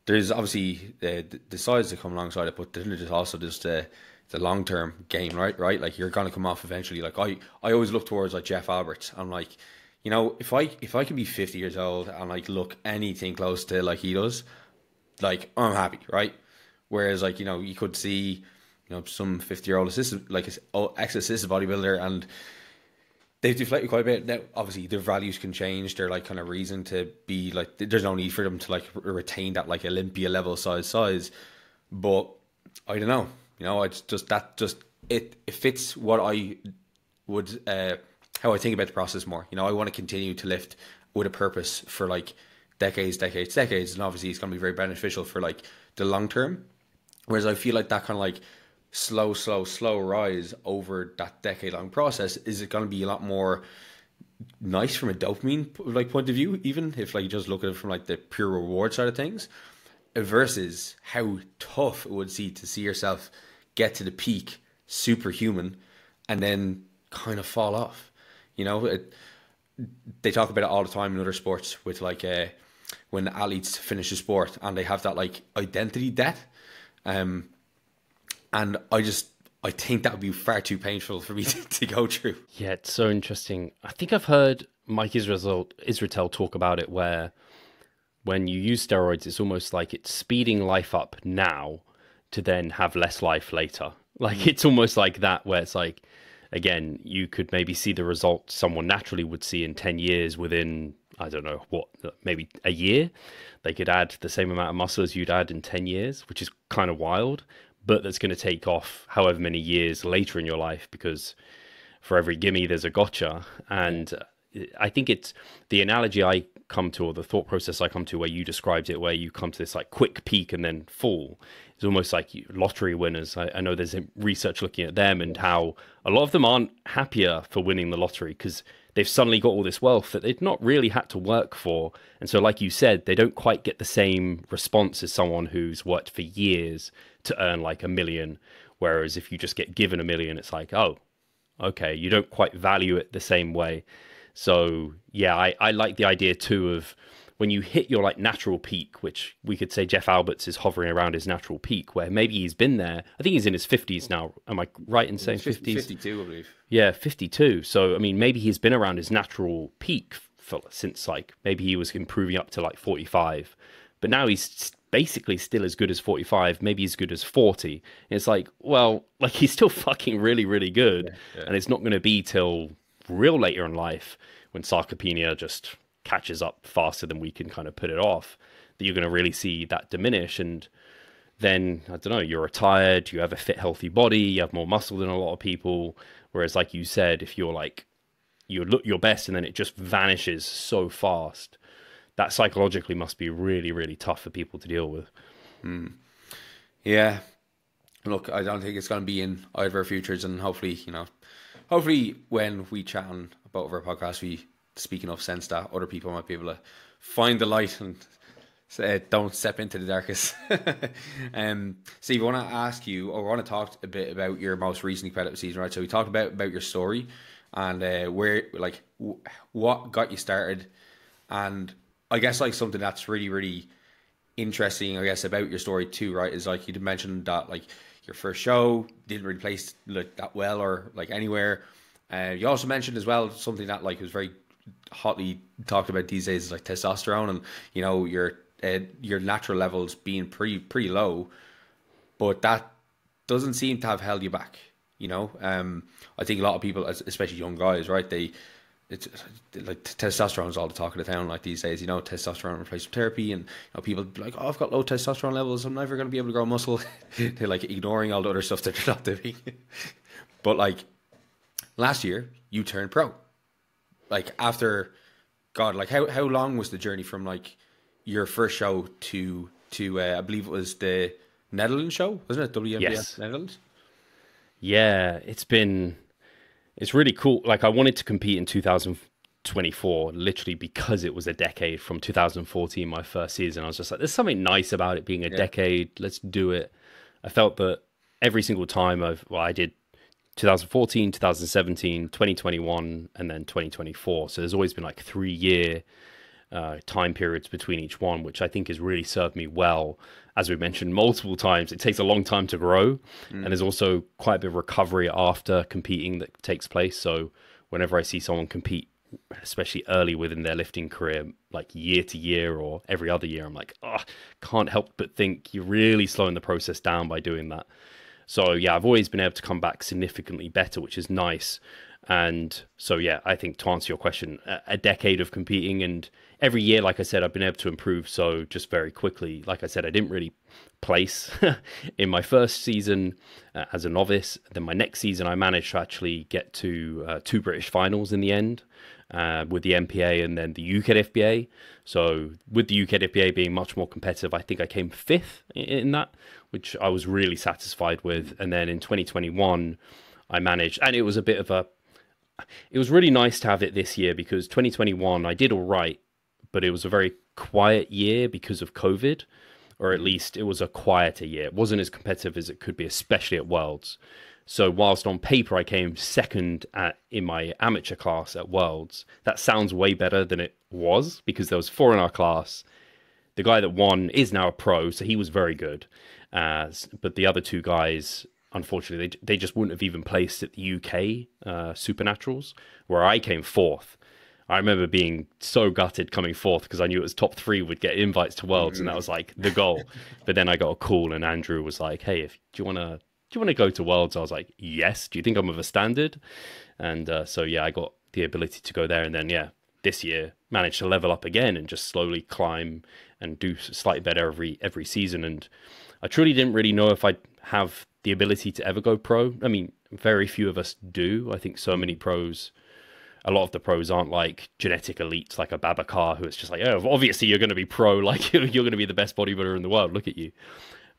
there's obviously the sides that come alongside it, but then there's also just the long term game, right? Like you're gonna come off eventually. Like I always look towards like Jeff Alberts. I'm like, you know, if I can be 50 years old and like look anything close to like he does, like I'm happy, right? Whereas like, you know, you could see, you know, some 50-year-old assistant, like ex-assisted bodybuilder, and they've deflated quite a bit. Now, obviously, their values can change. They're like kind of reason to be like, there's no need for them to like retain that like Olympia level size. But I don't know. You know, it fits what I would, how I think about the process more. You know, I want to continue to lift with a purpose for like decades. And obviously, it's going to be very beneficial for like the long term. Whereas I feel like that kind of like slow rise over that decade-long process is it going to be a lot more nice from a dopamine like point of view, even if like you just look at it from like the pure reward side of things, versus how tough it would to see yourself get to the peak superhuman and then kind of fall off. You know, they talk about it all the time in other sports with like when athletes finish a sport and they have that like identity debt. And I think that would be far too painful for me to go through. Yeah, it's so interesting. I think I've heard Mike Israetel talk about it, where when you use steroids, it's almost like it's speeding life up now to then have less life later. Like it's almost like that, where it's like, again, you could maybe see the results someone naturally would see in 10 years within, I don't know, maybe a year. They could add the same amount of muscle as you'd add in 10 years, which is kind of wild. But that's going to take off however many years later in your life, because for every gimme, there's a gotcha. And I think it's the analogy I come to, or the thought process I come to, where you described it, where you come to this like quick peak and then fall. It's almost like lottery winners. I know there's research looking at them and how a lot of them aren't happier for winning the lottery because they've suddenly got all this wealth that they've not really had to work for. And so, like you said, they don't quite get the same response as someone who's worked for years to earn like $1 million. Whereas if you just get given $1 million, it's like, oh, okay, you don't quite value it the same way. So yeah, I like the idea too of when you hit your like natural peak, which we could say Jeff Alberts is hovering around his natural peak, where maybe he's been there. I think he's in his 50s now. Am I right in saying 50s? 52, I believe. Yeah, 52. So, I mean, maybe he's been around his natural peak since like maybe he was improving up to like 45, but now he's basically still as good as 45, maybe as good as 40. And it's like, well, like he's still fucking really, really good. Yeah. And it's not going to be till real later in life when sarcopenia just catches up faster than we can kind of put it off that you're going to really see that diminish. And then, I don't know, you're retired, you have a fit, healthy body, you have more muscle than a lot of people. Whereas, like you said, if you're like, you look your best and then it just vanishes so fast, that psychologically must be really, really tough for people to deal with. Yeah. Look, I don't think it's going to be in either of our futures, and hopefully when we chat about our podcast, we speak enough sense that other people might be able to find the light and don't step into the darkest. Steve, I want to ask you, or I want to talk a bit about your most recent competitive season, right? So we talked about your story and where, like, what got you started, and I guess like something that's really, really interesting, I guess, about your story too, right, is like you mentioned that like your first show didn't really place like that well or like anywhere. You also mentioned as well something that like was very hotly talked about these days is like testosterone, and you know your natural levels being pretty low, but that doesn't seem to have held you back. You know, I think a lot of people, especially young guys, right, it's like testosterone's all the talk of the town like these days. You know, testosterone replacement therapy, and you know, people be like, oh, I've got low testosterone levels, I'm never going to be able to grow muscle. They're like ignoring all the other stuff that they're not doing. But like last year you turned pro, like after, God, like how long was the journey from like your first show to I believe it was the Netherlands show, wasn't it? WMBF Yes. Netherlands. Yeah, it's really cool. Like I wanted to compete in 2024, literally because it was a decade from 2014, my first season. I was just like, there's something nice about it being a decade. Let's do it. I felt that every single time I did 2014, 2017, 2021, and then 2024. So there's always been like 3-year time periods between each one, which I think has really served me well. As we mentioned multiple times, it takes a long time to grow, and there's also quite a bit of recovery after competing that takes place. So whenever I see someone compete, especially early within their lifting career, like year to year or every other year, I'm like, oh, can't help but think you're really slowing the process down by doing that. So yeah, I've always been able to come back significantly better, which is nice. And so, yeah, I think to answer your question, a decade of competing, and every year, like I said, I've been able to improve. So just very quickly, like I said, I didn't really place in my first season as a novice. Then my next season, I managed to actually get to 2 British finals in the end with the MPA and then the UKFBA. So with the UKFBA being much more competitive, I think I came 5th in that, which I was really satisfied with. And then in 2021, I managed, and it was a bit of it was really nice to have it this year because 2021 I did all right, but it was a very quiet year because of COVID, or at least it was a quieter year. It wasn't as competitive as it could be, especially at Worlds. So whilst on paper I came second in my amateur class at Worlds, that sounds way better than it was because there was 4 in our class. The guy that won is now a pro, so he was very good. But the other 2 guys, unfortunately, they just wouldn't have even placed at the UK Supernaturals, where I came 4th. I remember being so gutted coming 4th because I knew it was top 3 would get invites to Worlds, and that was like the goal. But then I got a call, and Andrew was like, "Hey, do you want to go to Worlds?" I was like, "Yes." Do you think I'm of a standard? And so yeah, I got the ability to go there, and then yeah, this year managed to level up again and just slowly climb and do slightly better every season. And I truly didn't really know if I'd have the ability to ever go pro. I mean, very few of us do. I think so many pros, a lot of the pros aren't like genetic elites like a Babacar, who it's just like, oh, obviously you're going to be pro, like you're going to be the best bodybuilder in the world, look at you.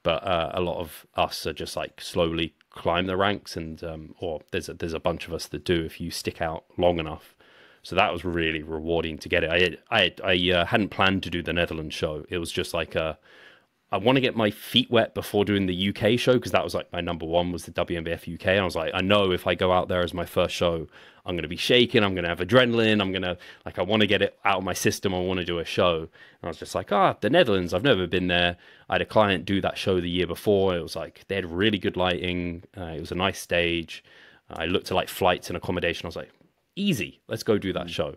But a lot of us are just like slowly climb the ranks, and or there's a bunch of us that do if you stick out long enough. So that was really rewarding to get it. I hadn't planned to do the Netherlands show. It was just like I want to get my feet wet before doing the UK show, because that was like my number one was the WMBF UK. And I was like, I know if I go out there as my first show, I'm going to be shaking. I'm going to have adrenaline. I want to get it out of my system. I want to do a show. And I was just like, the Netherlands, I've never been there. I had a client do that show the year before. It was like, they had really good lighting. It was a nice stage. I looked at like flights and accommodation. I was like, easy, let's go do that show.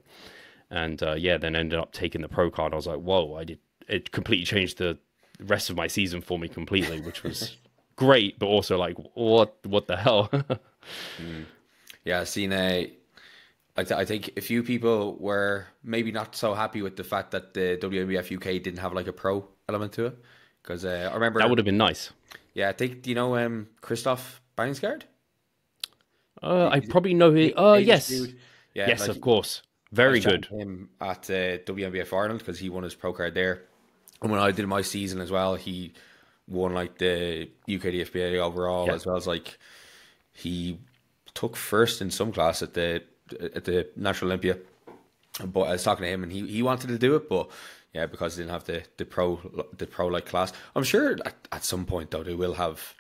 And then ended up taking the pro card. I was like, whoa, it completely changed the rest of my season for me completely, which was great, but also like, what the hell? Yeah, I've seen I think a few people were maybe not so happy with the fact that the WNBF UK didn't have like a pro element to it. Because I remember That would have been nice. Yeah, I think, do you know Christoph Bangsgaard? I probably know him. Danish Yes. dude. Yeah, Yes, like of course. I Very was chatting good. to him at WNBF Ireland because he won his pro card there. And when I did my season as well, he won like the UKDFBA overall, Yeah. as well as like he took first in some class at the National Olympia. But I was talking to him, and he wanted to do it, but yeah, because he didn't have the pro like class. I'm sure at some point though they will have.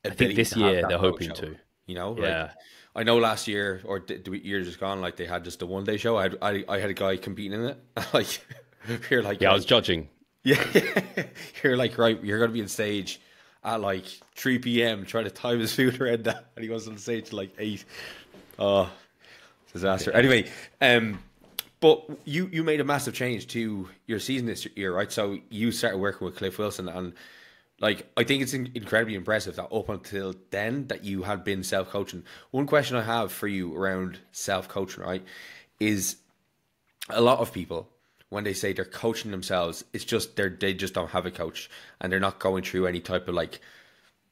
I think this year they're hoping to. You know, Yeah. like I know last year or the year just gone, like they had just a 1 day show. I had a guy competing in it. Like you're like, Yeah, right, I was judging. yeah, you're like, right, you're gonna be on stage at like 3 p.m. trying to time his food around that, and he was on stage at like 8. Oh, disaster. Anyway, but you made a massive change to your season this year, right? So you started working with Cliff Wilson, and like I think it's incredibly impressive that up until then that you had been self-coaching. One question I have for you around self-coaching, right, is a lot of people when they say they're coaching themselves, it's just they just don't have a coach, and they're not going through any type of like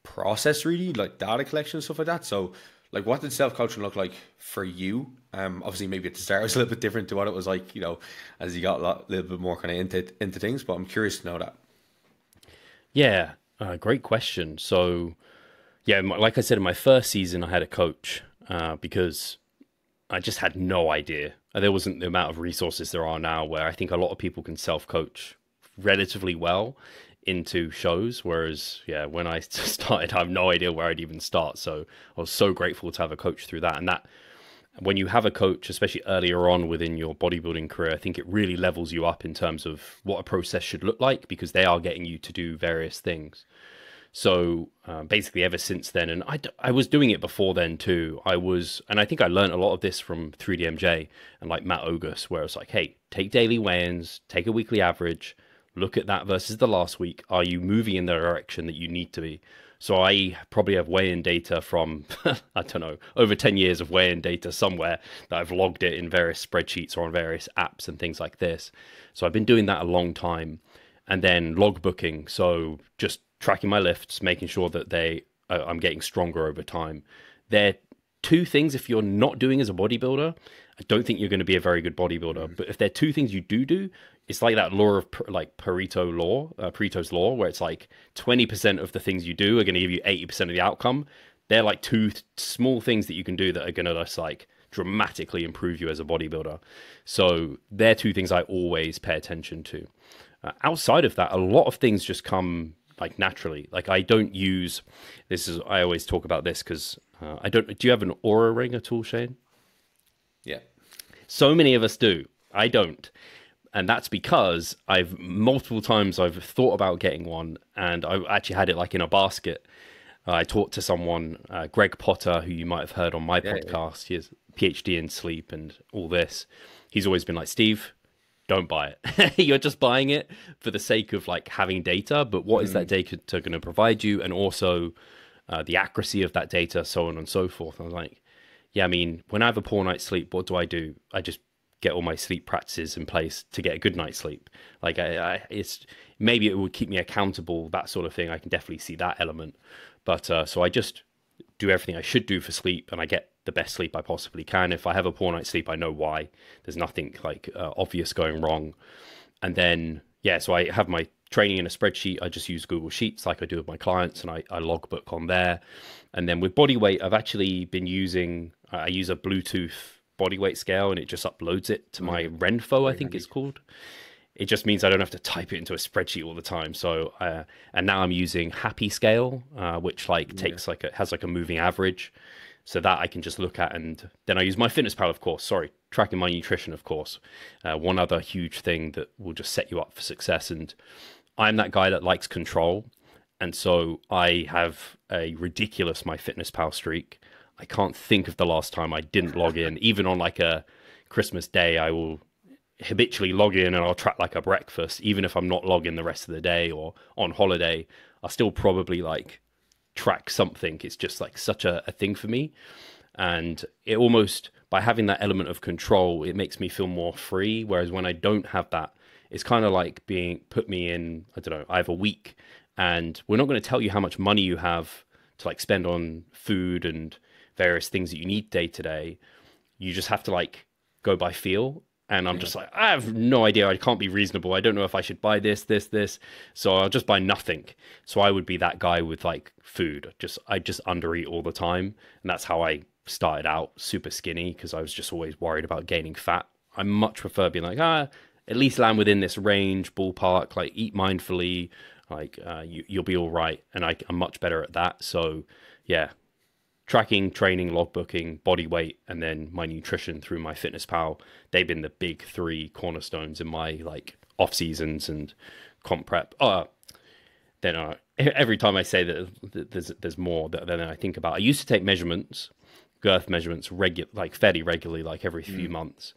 process really, like data collection and stuff like that. So like what did self-coaching look like for you? Obviously maybe at the start it was a little bit different to what it was like, you know, as you got a little bit more kind of into things, but I'm curious to know that. Yeah, great question. So, yeah, like I said, in my first season, I had a coach because I just had no idea. There wasn't the amount of resources there are now where I think a lot of people can self-coach relatively well into shows. Whereas, yeah, when I started, I have no idea where I'd even start. So I was so grateful to have a coach through that. And that when you have a coach, especially earlier on within your bodybuilding career, I think it really levels you up in terms of what a process should look like because they are getting you to do various things. So basically ever since then, and I was doing it before then too, and I think I learned a lot of this from 3DMJ and like Matt Ogus, where it's like, hey, take daily weigh-ins, take a weekly average, look at that versus the last week. Are you moving in the direction that you need to be? So I probably have weigh-in data from, I don't know, over 10 years of weigh-in data somewhere that I've logged it in various spreadsheets or on various apps and things like this. So I've been doing that a long time. And then log booking. So just tracking my lifts, making sure that I'm getting stronger over time. They're two things if you're not doing as a bodybuilder, I don't think you're going to be a very good bodybuilder. But if there are two things you do, it's like that law of like Pareto's law, where it's like 20% of the things you do are going to give you 80% of the outcome. They're like two small things that you can do that are going to just like dramatically improve you as a bodybuilder. So they're two things I always pay attention to. Outside of that, a lot of things just come like naturally. Like I don't use I always talk about this because do you have an Aura ring at all, Shane? Yeah. So many of us do. I don't. And that's because multiple times I've thought about getting one, and I actually had it like in a basket. I talked to someone, Greg Potter, who you might have heard on my podcast. He has a PhD in sleep and all this. He's always been like, Steve, don't buy it. You're just buying it for the sake of like having data, but what is that data going to provide you? And also the accuracy of that data, so on and so forth. I was like, yeah, I mean, when I have a poor night's sleep, what do? I just get all my sleep practices in place to get a good night's sleep. Like it's maybe it would keep me accountable, that sort of thing. I can definitely see that element. But so I just do everything I should do for sleep, and I get the best sleep I possibly can. If I have a poor night's sleep, I know why. There's nothing like obvious going wrong. And then, yeah, so I have my training in a spreadsheet. I just use Google Sheets like I do with my clients, and I logbook on there. And then with body weight, I've actually been using, I use a Bluetooth body weight scale, and it just uploads it to my Renfo, I think it's called. It just means I don't have to type it into a spreadsheet all the time. So, and now I'm using Happy Scale, which like has like a moving average, so that I can just look at. And then I use my Fitness Pal, of course. Sorry, tracking my nutrition, of course. One other huge thing that will just set you up for success. And I'm that guy that likes control, and so I have a ridiculous My Fitness Pal streak. I can't think of the last time I didn't log in, even on like a Christmas day. I will. habitually log in and I'll track like a breakfast, even if I'm not logging the rest of the day or on holiday. I'll still probably like track something. It's just like such a thing for me. And it almost, by having that element of control, it makes me feel more free. Whereas when I don't have that, it's kind of like being put me in, I don't know, I have a week and we're not going to tell you how much money you have to like spend on food and various things that you need day to day. You just have to like go by feel. And I'm just like, I have no idea. I can't be reasonable. I don't know if I should buy this. So I'll just buy nothing. So I would be that guy with like food. I just undereat all the time. And that's how I started out, super skinny, because I was just always worried about gaining fat. I much prefer being like, at least land within this range, ballpark, like eat mindfully, like you'll be all right. And I'm much better at that. So yeah, tracking, training, logbooking, body weight, and then my nutrition through MyFitnessPal. They've been the big three cornerstones in my like off seasons and comp prep. Then every time I say that there's more that then I think about. I used to take measurements, girth measurements, fairly regularly, like every few months.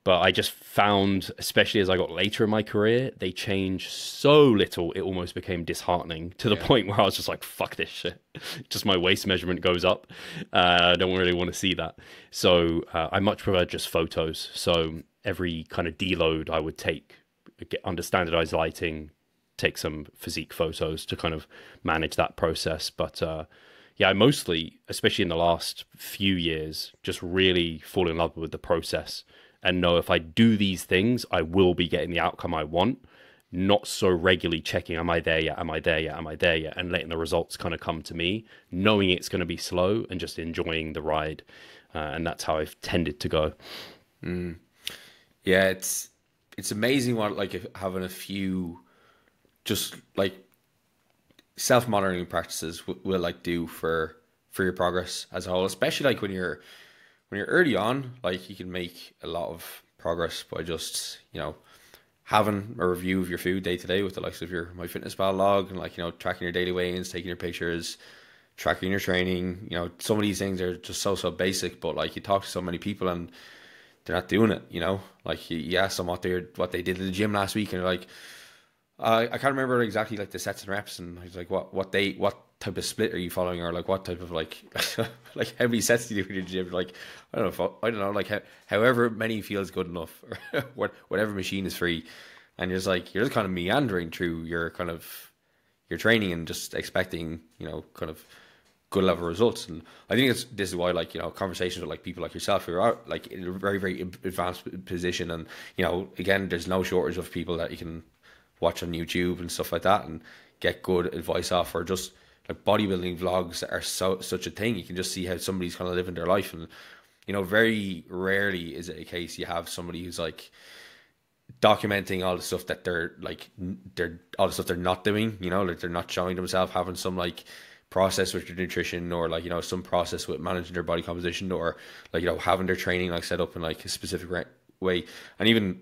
But I just found, especially as I got later in my career, they changed so little, it almost became disheartening to the point where I was just like, fuck this shit. Just my waist measurement goes up. I don't really want to see that. So I much prefer just photos. So every kind of deload I would take, get under standardized lighting, take some physique photos to kind of manage that process. But yeah, I mostly, especially in the last few years, just really fall in love with the process and know if I do these things, I will be getting the outcome I want. Not so regularly checking, am I there yet? Am I there yet? Am I there yet? And letting the results kind of come to me, knowing it's going to be slow and just enjoying the ride. And that's how I've tended to go. Yeah, it's amazing what like having a few just like self-monitoring practices will like do for your progress as a whole, especially like when you're early on. Like you can make a lot of progress by just, you know, having a review of your food day to day with the likes of your MyFitnessPal log and like, you know, tracking your daily weigh-ins, taking your pictures, tracking your training. You know, some of these things are just so basic, but like you talk to so many people and they're not doing it, you know. Like you ask them what they did in the gym last week and they're like, I can't remember exactly like the sets and reps, and I was like, what type of split are you following, or like what type of like like how many sets do you do in the gym? Like I don't know, like however many feels good enough, or whatever machine is free, and you're just kind of meandering through your kind of your training and just expecting, you know, kind of good level results. And I think this is why, like, you know, conversations with like people like yourself who are like in a very very advanced position, and you know, again, there's no shortage of people that you can watch on YouTube and stuff like that and get good advice off, or just like bodybuilding vlogs that are such a thing. You can just see how somebody's kind of living their life, and you know, very rarely is it a case you have somebody who's like documenting all the stuff that they're all the stuff they're not doing, you know, like they're not showing themselves having some like process with their nutrition, or like, you know, some process with managing their body composition, or like, you know, having their training like set up in like a specific way. And even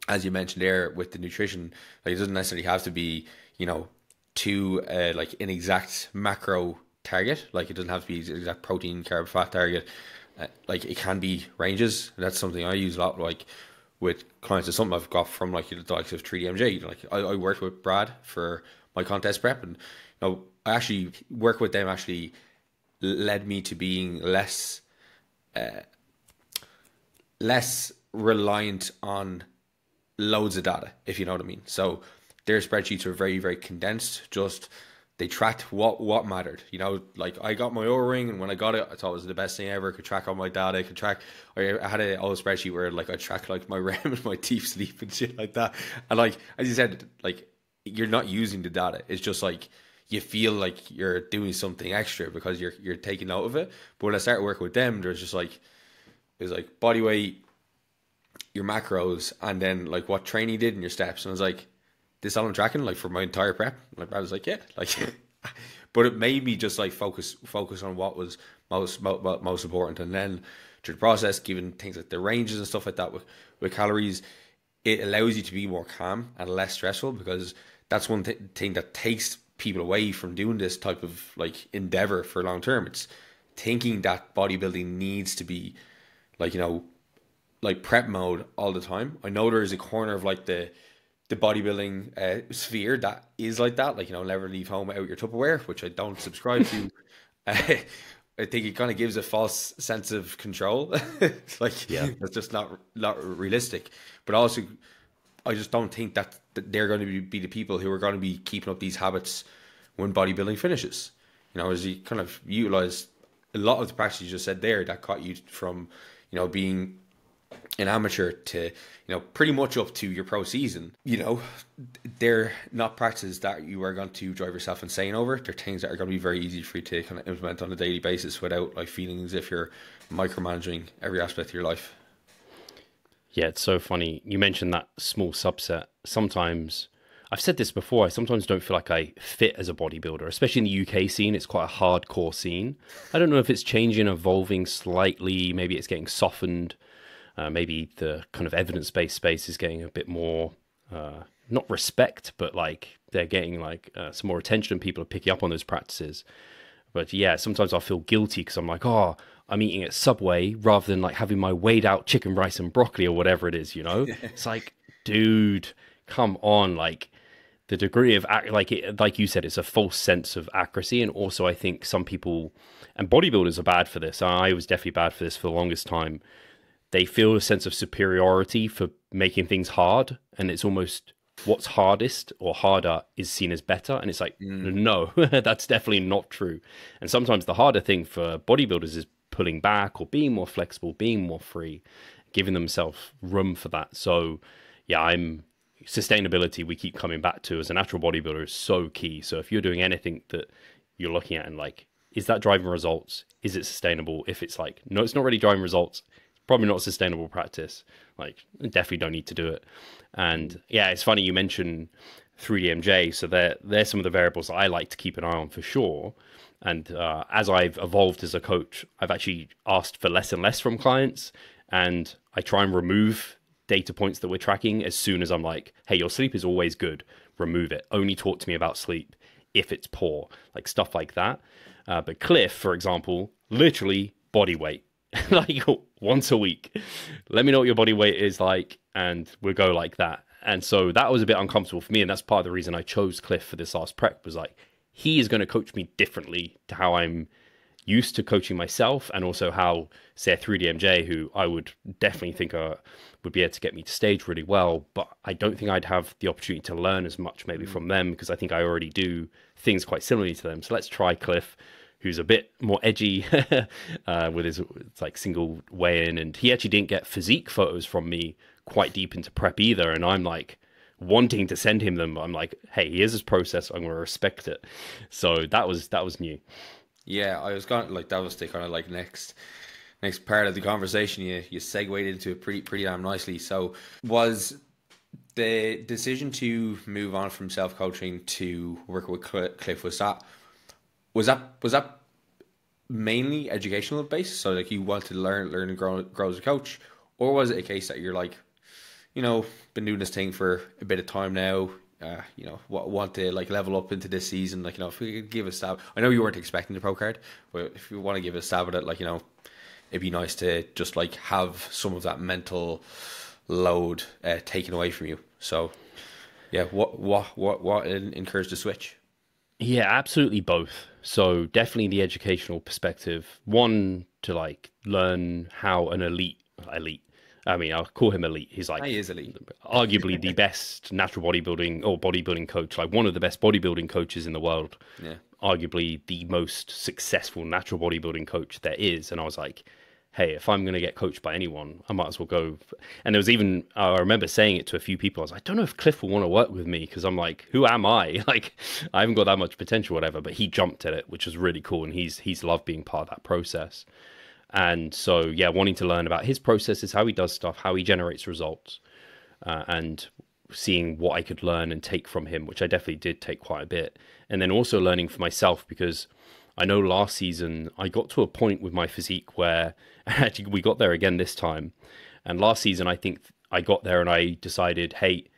as you mentioned there with the nutrition, like it doesn't necessarily have to be, you know, to like an exact macro target. Like it doesn't have to be an exact protein, carb, fat target. Like it can be ranges. That's something I use a lot, like with clients. It's something I've got from like the likes of 3DMJ. Like I worked with Brad for my contest prep, and you know, I actually work with them actually led me to being less reliant on loads of data, if you know what I mean. So their spreadsheets are very very condensed. Just they tracked what mattered, you know. Like I got my Oura ring, and when I got it, I thought it was the best thing ever. I could track all my data. I had a whole spreadsheet where like I track like my REM and my deep sleep and shit like that. And like as you said, like you're not using the data. It's just like you feel like you're doing something extra because you're taking note of it. But when I started working with them, there's just like it was like body weight, your macros, and then like what training you did and your steps. And I was like, this all I'm tracking like for my entire prep. Like I was like, yeah, like but it made me just like focus on what was most important. And then through the process, given things like the ranges and stuff like that with calories, it allows you to be more calm and less stressful, because that's one thing that takes people away from doing this type of like endeavor for long term. It's thinking that bodybuilding needs to be like, you know, like prep mode all the time. I know there is a corner of like the bodybuilding sphere that is like that. Like, you know, never leave home without your Tupperware, which I don't subscribe to. I think it kind of gives a false sense of control. Like, Yeah. that's just not realistic. But also, I just don't think that they're going to be the people who are going to be keeping up these habits when bodybuilding finishes. You know, as you kind of utilize a lot of the practices you just said there that caught you from, you know, being an amateur to, you know, pretty much up to your pro season. You know, they're not practices that you are going to drive yourself insane over. They're things that are going to be very easy for you to kind of implement on a daily basis without like feeling as if you're micromanaging every aspect of your life. Yeah, it's so funny. You mentioned that small subset. Sometimes, I've said this before, I sometimes don't feel like I fit as a bodybuilder, especially in the UK scene. It's quite a hardcore scene. I don't know if it's changing, evolving slightly. Maybe it's getting softened. Maybe the kind of evidence-based space is getting a bit more, not respect, but like they're getting like some more attention and people are picking up on those practices. But yeah, sometimes I feel guilty because I'm like, oh, I'm eating at Subway rather than like having my weighed out chicken, rice and broccoli or whatever it is, you know? It's like, dude, come on. Like the degree of, like you said, it's a false sense of accuracy. And also I think some people, and bodybuilders are bad for this. I was definitely bad for this for the longest time. They feel a sense of superiority for making things hard. And it's almost what's hardest or harder is seen as better. And it's like, no, that's definitely not true. And sometimes the harder thing for bodybuilders is pulling back or being more flexible, being more free, giving themselves room for that. So yeah, sustainability we keep coming back to as a natural bodybuilder is so key. So if you're doing anything that you're looking at and like, is that driving results? Is it sustainable? If it's like, no, it's not really driving results, it's probably not a sustainable practice. Like, definitely don't need to do it. And yeah, it's funny you mentioned 3DMJ. So they're some of the variables that I like to keep an eye on for sure. And as I've evolved as a coach, I've actually asked for less and less from clients. And I try and remove data points that we're tracking as soon as I'm like, hey, your sleep is always good. Remove it. Only talk to me about sleep if it's poor, like stuff like that. But Cliff, for example, literally body weight, like once a week. Let me know what your body weight is like, and we'll go like that. And so that was a bit uncomfortable for me. And that's part of the reason I chose Cliff for this last prep, was like, he is going to coach me differently to how I'm used to coaching myself, and also how, say, 3DMJ, who I would definitely think would be able to get me to stage really well, but I don't think I'd have the opportunity to learn as much maybe from them, because I think I already do things quite similarly to them. So let's try Cliff, who's a bit more edgy with his like single weigh-in, and he actually didn't get physique photos from me quite deep into prep either, and I'm like wanting to send him them. I'm like, hey, here's his process, I'm going to respect it. So that was new. Yeah, I was going like, that was the kind of like next part of the conversation. You segued into it pretty damn nicely. So was the decision to move on from self-coaching to work with Cliff, was that mainly educational based? So like you want to learn and grow as a coach, or was it a case that you're like, you know, been doing this thing for a bit of time now, you know, want to like level up into this season, like, you know, if we could give a stab. I know you weren't expecting the pro card, but if you want to give a stab at it, like, you know, it'd be nice to just like have some of that mental load taken away from you. So yeah, what encouraged the switch? Yeah, absolutely both. So definitely the educational perspective, one, to like learn how an elite, I mean, I'll call him elite. He's like, He is elite. Arguably the best natural bodybuilding or bodybuilding coach, like one of the best bodybuilding coaches in the world. Yeah. Arguably the most successful natural bodybuilding coach there is. And I was like, hey, if I'm going to get coached by anyone, I might as well go. And there was even, I remember saying it to a few people. I was like, I don't know if Cliff will want to work with me, because I'm like, who am I? Like, I haven't got that much potential, whatever. But he jumped at it, which was really cool. And he's loved being part of that process. And so, yeah, wanting to learn about his processes, how he does stuff, how he generates results, and seeing what I could learn and take from him, which I definitely did take quite a bit. And then also learning for myself, because I know last season I got to a point with my physique where actually we got there again this time. And last season, I think I got there and I decided, hey,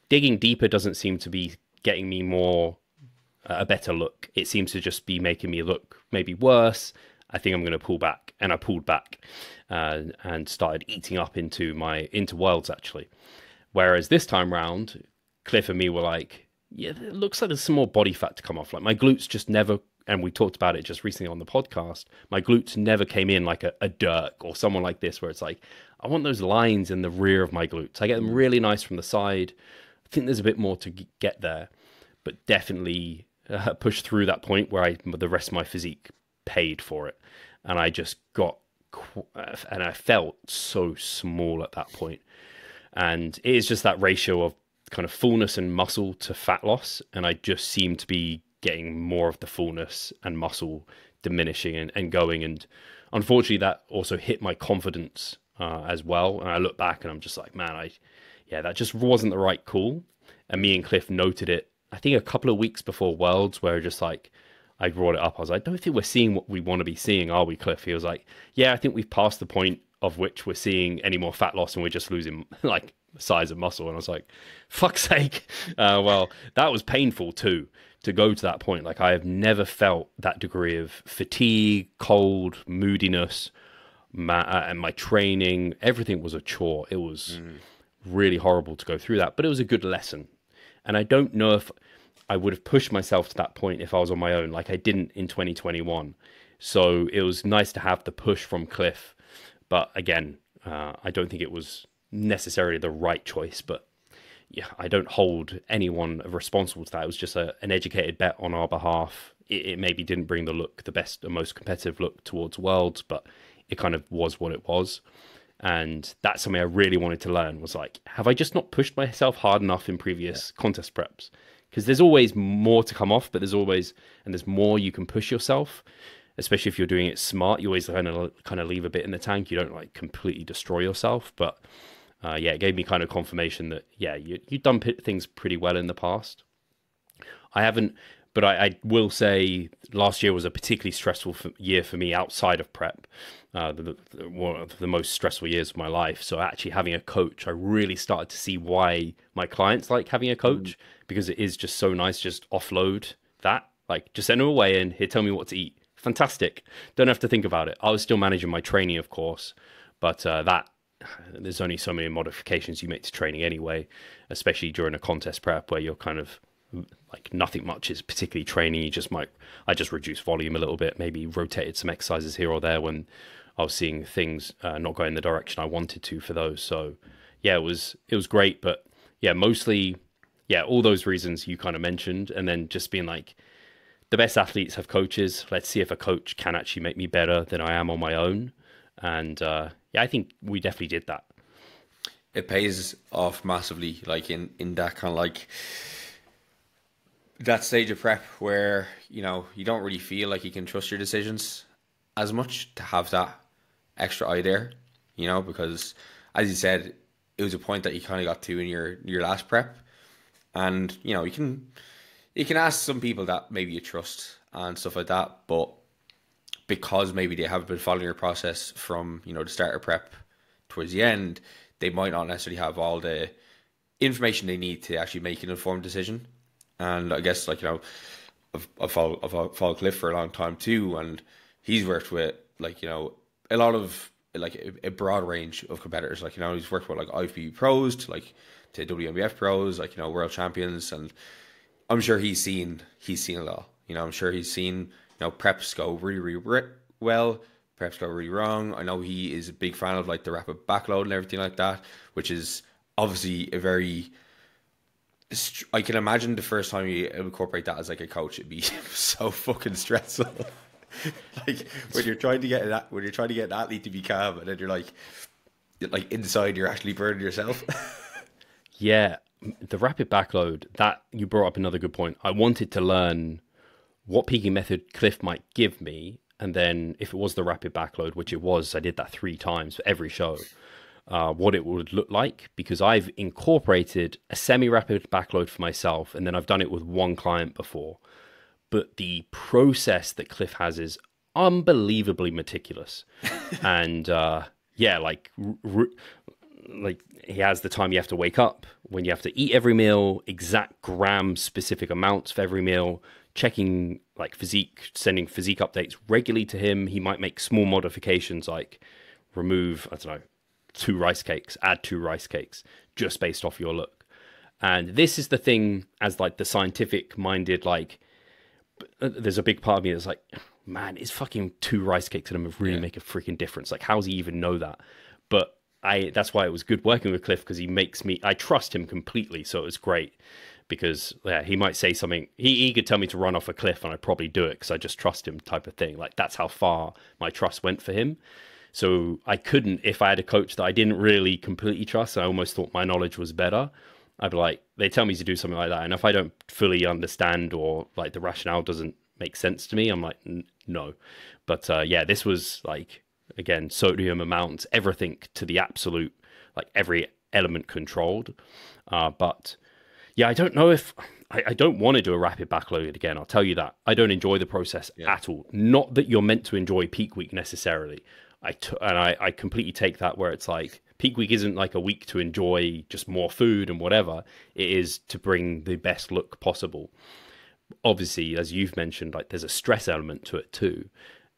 digging deeper doesn't seem to be getting me a better look. It seems to just be making me look maybe worse. I think I'm going to pull back. and I pulled back and started eating up into worlds actually. Whereas this time round, Cliff and me were like, yeah, it looks like there's some more body fat to come off. Like my glutes just never, and we talked about it just recently on the podcast, my glutes never came in like a Dirk or someone like this, where it's like, I want those lines in the rear of my glutes. I get them really nice from the side. I think there's a bit more to get there, but definitely pushed through that point where the rest of my physique paid for it. And I just got, and I felt so small at that point. And it is just that ratio of kind of fullness and muscle to fat loss. And I just seemed to be getting more of the fullness and muscle diminishing and going. And unfortunately, that also hit my confidence as well. And I look back and I'm just like, man, that just wasn't the right call. And me and Cliff noted it, I think a couple of weeks before Worlds, where just like, I brought it up. I was like, I don't think we're seeing what we want to be seeing, are we, Cliff? He was like, yeah, I think we've passed the point of which we're seeing any more fat loss and we're just losing like size of muscle. And I was like, fuck's sake. Well, that was painful too, to go to that point. Like I have never felt that degree of fatigue, cold, moodiness, and my training, everything was a chore. It was really horrible to go through that, but it was a good lesson. And I don't know if I would have pushed myself to that point if I was on my own, like I didn't in 2021. So it was nice to have the push from Cliff. But again, I don't think it was necessarily the right choice. But yeah, I don't hold anyone responsible to that. It was just an educated bet on our behalf. It maybe didn't bring the best and most competitive look towards Worlds, but it kind of was what it was. And that's something I really wanted to learn, was like, have I just not pushed myself hard enough in previous contest preps? Because there's always more to come off, but there's more you can push yourself, especially if you're doing it smart. You always kind of leave a bit in the tank. You don't like completely destroy yourself. But it gave me kind of confirmation that, you've done things pretty well in the past. I haven't, but I will say last year was a particularly stressful year for me outside of prep. One of the most stressful years of my life. So actually having a coach, I really started to see why my clients like having a coach, because it is just so nice. Just offload that, like just send them away and here, tell me what to eat. Fantastic. Don't have to think about it. I was still managing my training, of course, but there's only so many modifications you make to training anyway, especially during a contest prep where you're kind of like nothing much is particularly training. I just reduced volume a little bit, maybe rotated some exercises here or there when I was seeing things not going the direction I wanted to for those. So yeah, it was great, but yeah, mostly, all those reasons you kind of mentioned, and then just being like, the best athletes have coaches. Let's see if a coach can actually make me better than I am on my own. And I think we definitely did that. It pays off massively, like in that kind of like that stage of prep where, you don't really feel like you can trust your decisions as much, to have that extra eye there, because as you said, it was a point that you kind of got to in your last prep. And, you can ask some people that maybe you trust and stuff like that, but because maybe they have been following your process from, the starter prep towards the end, they might not necessarily have all the information they need to actually make an informed decision. And I guess, like, I've followed Cliff for a long time too, and he's worked with, like, a lot of, like, a broad range of competitors. Like, he's worked with, like, IFBB pros to WMBF pros, like, world champions, and I'm sure he's seen it all. I'm sure he's seen, preps go really, really well, preps go really wrong. I know he is a big fan of, like, the rapid backload and everything like that, which is obviously a very... I can imagine the first time you incorporate that as, like, a coach, it'd be so fucking stressful. Like, when you're trying to get an athlete to be calm, and then you're like inside, you're actually burning yourself. Yeah, the rapid backload, that you brought up another good point. I wanted to learn what peaking method Cliff might give me, and then if it was the rapid backload, which it was, I did that 3 times for every show, what it would look like, because I've incorporated a semi-rapid backload for myself, and then I've done it with one client before. But the process that Cliff has is unbelievably meticulous. And like he has the time you have to wake up, when you have to eat every meal, exact gram specific amounts for every meal, checking like physique, sending physique updates regularly to him. He might make small modifications like remove, I don't know, 2 rice cakes, add 2 rice cakes just based off your look. And this is the thing, as like the scientific minded, like there's a big part of me that's like, man, is fucking 2 rice cakes in them really make a freaking difference? Like, how does he even know that? But that's why it was good working with Cliff, because I trust him completely. So it was great, because he might say something, he could tell me to run off a cliff and I'd probably do it because I just trust him, type of thing. Like, that's how far my trust went for him. So I couldn't, if I had a coach that I didn't really completely trust, I almost thought my knowledge was better, I'd be like, they tell me to do something like that, and if I don't fully understand, or like the rationale doesn't make sense to me, I'm like, no. But this was like, again, sodium amounts, everything to the absolute, like every element controlled. But yeah, I don't know if I don't want to do a rapid backload again. I'll tell you that. I don't enjoy the process at all. Not that you're meant to enjoy peak week necessarily. I completely take that, where it's like, peak week isn't like a week to enjoy just more food and whatever. It is to bring the best look possible. Obviously, as you've mentioned, like there's a stress element to it too.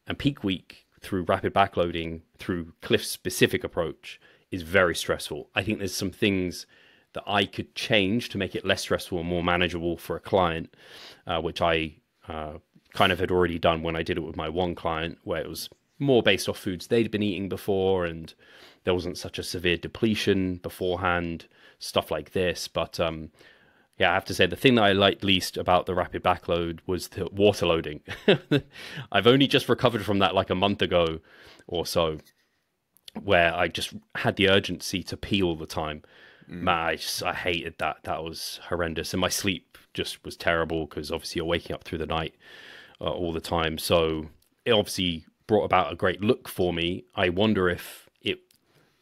And peak week, through rapid backloading, through Cliff's specific approach, is very stressful. I think there's some things that I could change to make it less stressful and more manageable for a client, which I kind of had already done when I did it with my one client, where it was more based off foods they'd been eating before, and there wasn't such a severe depletion beforehand, stuff like this. But I have to say, the thing that I liked least about the rapid backload was the water loading. I've only just recovered from that like a month ago or so, where I just had the urgency to pee all the time. Man, I hated that. That was horrendous. And my sleep just was terrible, because obviously you're waking up through the night all the time. So it obviously brought about a great look for me. I wonder if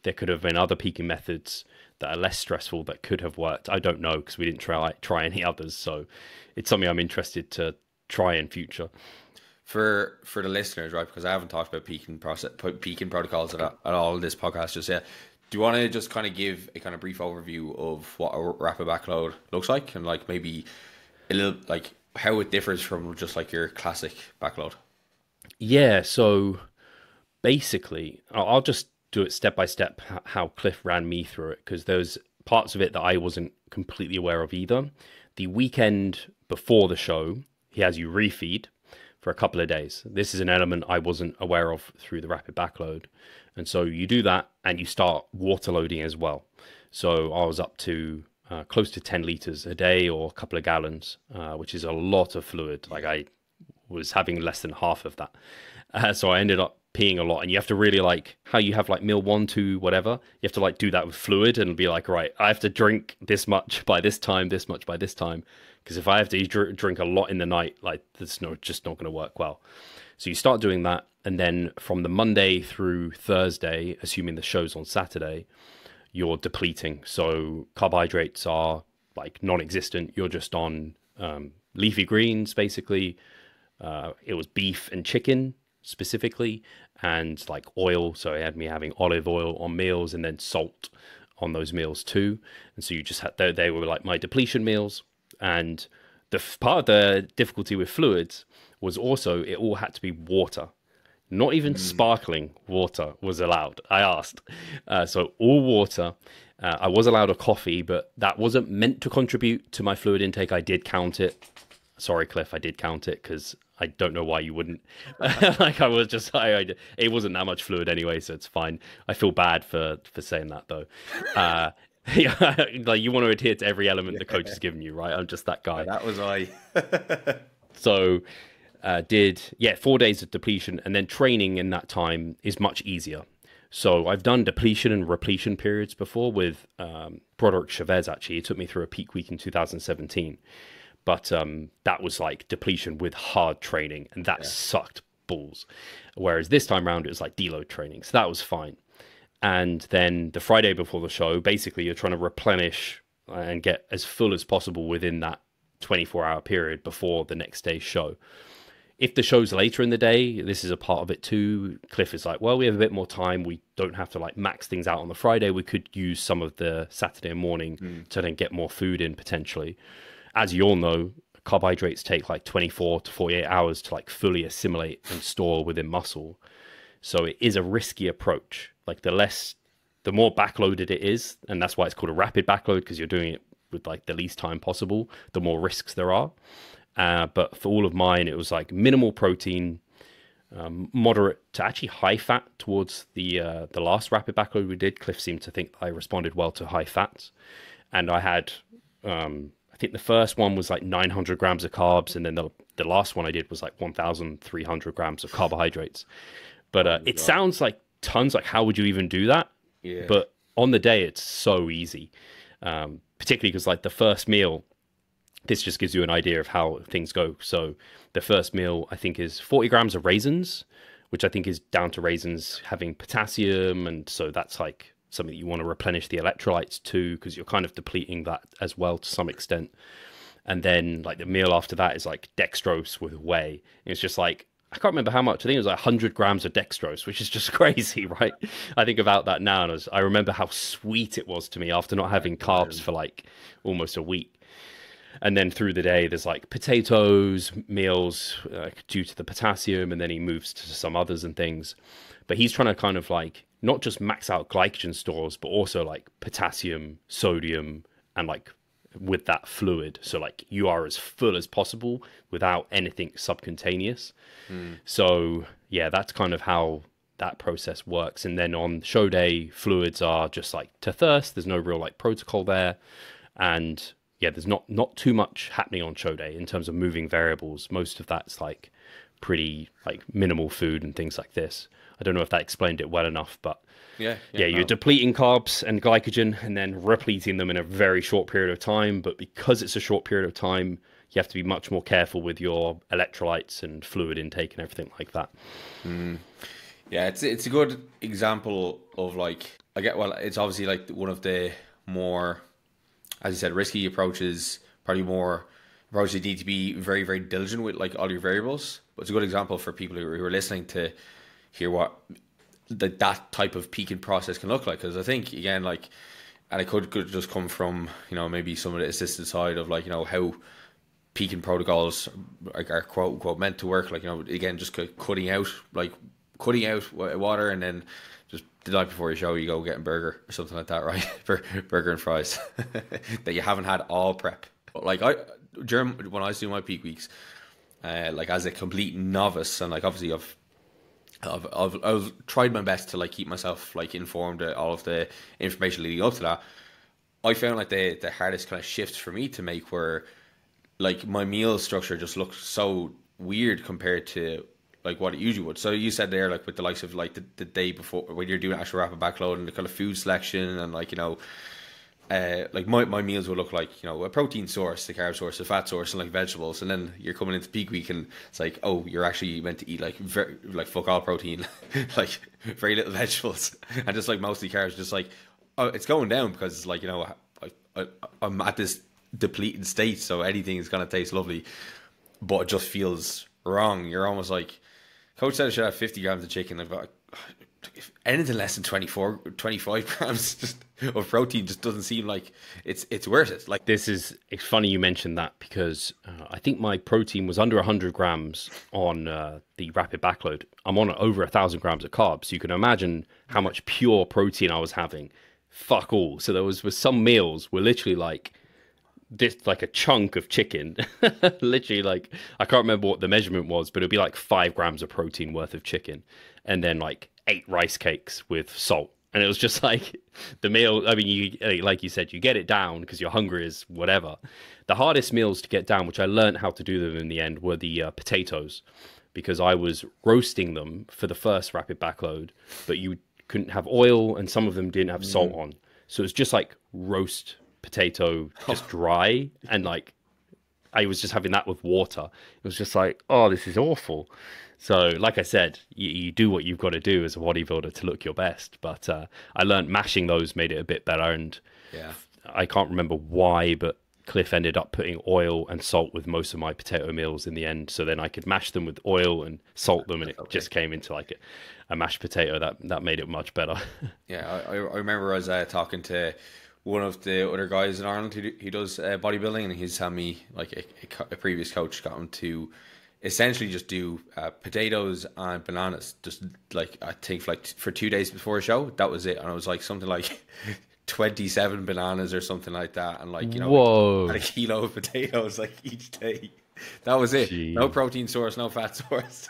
there could have been other peaking methods that are less stressful that could have worked. I don't know, because we didn't try any others. So it's something I'm interested to try in future. For the listeners, right? Because I haven't talked about peaking protocols at all in this podcast just yet. Do you want to just kind of give a kind of brief overview of what a rapid backload looks like, and like maybe a little like how it differs from just like your classic backload? Yeah. So basically, I'll just do it step by step how Cliff ran me through it, because there's parts of it that I wasn't completely aware of either. The weekend before the show, he has you refeed for a couple of days. This is an element I wasn't aware of through the rapid backload. And so you do that, and you start water loading as well. So I was up to close to 10 liters a day, or a couple of gallons, which is a lot of fluid. Like, I was having less than half of that. So I ended up peeing a lot, and you have to really, like how you have like meal 1, 2, whatever, you have to like do that with fluid and be like, right, I have to drink this much by this time, this much by this time, because if I have to drink a lot in the night, like that's just not going to work well. So you start doing that, and then from the Monday through Thursday, assuming the show's on Saturday, you're depleting. So carbohydrates are like non-existent. You're just on leafy greens, basically. It was beef and chicken specifically, and like oil. So it had me having olive oil on meals, and then salt on those meals too. And so you just had, they were like my depletion meals. And the part of the difficulty with fluids was also it all had to be water. Not even sparkling water was allowed. I asked. So all water. I was allowed a coffee, but that wasn't meant to contribute to my fluid intake. I did count it. Sorry, Cliff, I did count it, because I don't know why you wouldn't. Like, I was just, it wasn't that much fluid anyway, so it's fine. I feel bad for saying that, though. Like, you want to adhere to every element the coach has given you, right? I'm just that guy. That was I. So did 4 days of depletion, and then training in that time is much easier. So I've done depletion and repletion periods before with Broderick Chavez. Actually, it took me through a peak week in 2017, but that was like depletion with hard training, and that sucked balls. Whereas this time around, it was like deload training, so that was fine. And then the Friday before the show, basically you're trying to replenish and get as full as possible within that 24-hour period before the next day's show. if the show's later in the day, this is a part of it too. Cliff is like, well, we have a bit more time. We don't have to like max things out on the Friday. We could use some of the Saturday morning to then get more food in potentially. As you all know, carbohydrates take like 24 to 48 hours to like fully assimilate and store within muscle. So it is a risky approach. Like the more backloaded it is, and that's why it's called a rapid backload, because you're doing it with like the least time possible, the more risks there are. But for all of mine, it was like minimal protein, moderate to actually high fat towards the last rapid backload we did. Cliff seemed to think I responded well to high fats. And I had, I think the first one was like 900 grams of carbs. And then the last one I did was like 1,300 grams of carbohydrates. But it sounds like tons. Like, how would you even do that? Yeah. But on the day, it's so easy, particularly because like the first meal, this just gives you an idea of how things go. So the first meal, I think, is 40 grams of raisins, which I think is down to raisins having potassium. And so that's like something you want to replenish the electrolytes to, because you're kind of depleting that as well to some extent. And then like the meal after that is like dextrose with whey. And it's just like, I can't remember how much. I think it was like 100 grams of dextrose, which is just crazy, right? I think about that now, and I remember how sweet it was to me after not having carbs for like almost a week. And then through the day, there's like potatoes, meals due to the potassium, and then he moves to some others and things. But he's trying to kind of like not just max out glycogen stores, but also like potassium, sodium, and like with that fluid. So like you are as full as possible without anything subcutaneous. So yeah, that's kind of how that process works. And then on show day, fluids are just like to thirst. There's no real like protocol there. And yeah, there's not too much happening on show day in terms of moving variables. Most of that's like pretty like minimal food and things like this. I don't know if that explained it well enough, but you're depleting carbs and glycogen and then repleting them in a very short period of time. But because it's a short period of time, you have to be much more careful with your electrolytes and fluid intake and everything like that. Yeah, it's a good example of like, it's obviously like one of the more, as you said, risky approaches, probably more approaches you need to be very, very diligent with like all your variables. But it's a good example for people who are listening to hear what that type of peaking process can look like. Because I think, again, like, and it could just come from, you know, maybe some of the assisted side of like, you know, how peaking protocols are quote unquote meant to work. Like, you know, again, just cutting out water, and then just the night before your show you go get a burger or something like that, right? Burger and fries that you haven't had all prep. But like when I was doing my peak weeks, like as a complete novice, and like obviously I've tried my best to like keep myself like informed of all of the information leading up to that. I found like the hardest kind of shifts for me to make were like my meal structure just looked so weird compared to like what it usually would. So you said there, like with the likes of like the day before when you're doing actual rapid backload and the kind of food selection and like, you know, like my meals would look like, you know, a protein source, a carb source, a fat source, and like vegetables. And then you're coming into peak week and it's like, oh, you're actually meant to eat like fuck all protein, like very little vegetables, and just like mostly carbs. Just like, oh, it's going down because like, you know, I'm at this depleted state, so anything is gonna taste lovely, but it just feels wrong. You're almost like, coach said I should have 50 grams of chicken. I've got anything less than 25 grams just of protein just doesn't seem like it's worth it. Like, it's funny you mentioned that, because I think my protein was under 100 grams on the rapid backload. I'm on over 1,000 grams of carbs, so you can imagine how much pure protein I was having. Fuck all. So there was some meals were literally like this, like a chunk of chicken, literally, like I can't remember what the measurement was, but it'd be like 5 grams of protein worth of chicken, and then like 8 rice cakes with salt. And it was just like the meal. I mean, you, like you said, you get it down because your hunger is whatever. The hardest meals to get down, which I learned how to do them in the end, were the potatoes, because I was roasting them for the first rapid backload, but you couldn't have oil and some of them didn't have salt on. So it was just like roast potato, just dry, and like I was just having that with water. It was just like, oh, this is awful. So like I said, you do what you've got to do as a bodybuilder to look your best. But I learned mashing those made it a bit better, and I can't remember why, but Cliff ended up putting oil and salt with most of my potato meals in the end. So then I could mash them with oil and salt them, and it just came into like a mashed potato that made it much better. Yeah, I remember I was talking to one of the other guys in Ireland who does bodybuilding, and he's telling me like a previous coach got him to essentially just do potatoes and bananas, just like I think like for 2 days before a show. That was it, and I was like something like 27 bananas or something like that, and like, you know, Whoa, like a kilo of potatoes like each day. That was it. Gee. No protein source, no fat source.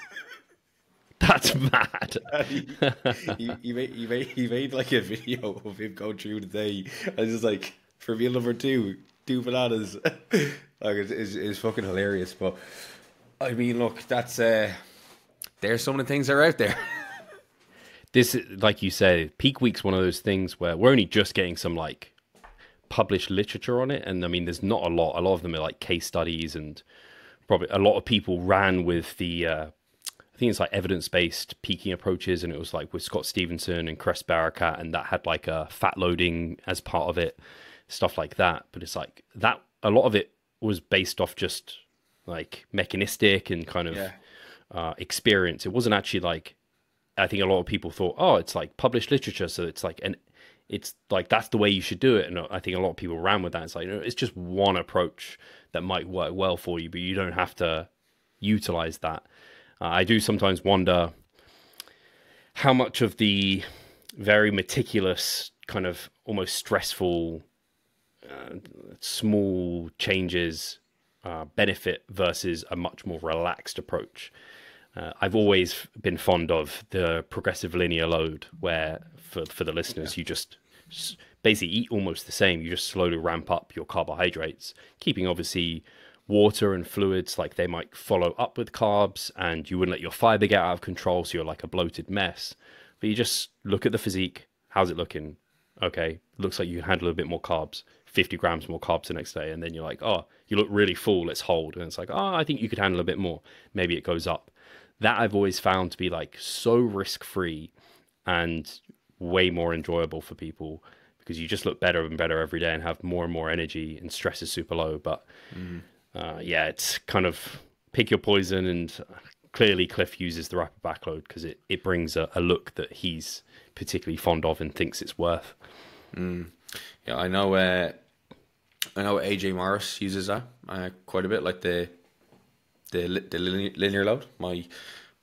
That's mad. he made like a video of him going through the day. I was just like, for meal number 2 bananas. Like it's fucking hilarious. But I mean, look, that's there's some of the things that are out there. This, like you said, peak week's one of those things where we're only just getting some like published literature on it, and I mean, there's not a lot. A lot of them are like case studies, and probably a lot of people ran with the I think it's like evidence-based peaking approaches, and it was like with Scott Stevenson and Cress Barakat, and that had like a fat loading as part of it, stuff like that. But it's like that a lot of it was based off just like mechanistic and kind of experience. It wasn't actually like, I think a lot of people thought, oh, it's like published literature, so it's like, and it's like that's the way you should do it. And I think a lot of people ran with that. It's like, you know, it's just one approach that might work well for you, but you don't have to utilize that. I do sometimes wonder how much of the very meticulous, kind of almost stressful, small changes benefit versus a much more relaxed approach. I've always been fond of the progressive linear load, where for the listeners, you just basically eat almost the same. You just slowly ramp up your carbohydrates, keeping obviously water and fluids, like they might follow up with carbs, and you wouldn't let your fiber get out of control, so you're like a bloated mess. But you just look at the physique. How's it looking? Okay, looks like you can handle a bit more carbs, 50 grams more carbs the next day. And then you're like, oh, you look really full, let's hold. And it's like, oh, I think you could handle a bit more. Maybe it goes up. That I've always found to be like so risk-free and way more enjoyable for people, because you just look better and better every day and have more and more energy, and stress is super low. But yeah, it's kind of pick your poison, and clearly Cliff uses the rapid backload because it brings a look that he's particularly fond of and thinks it's worth. Yeah, I know AJ Morris uses that quite a bit, like the linear load.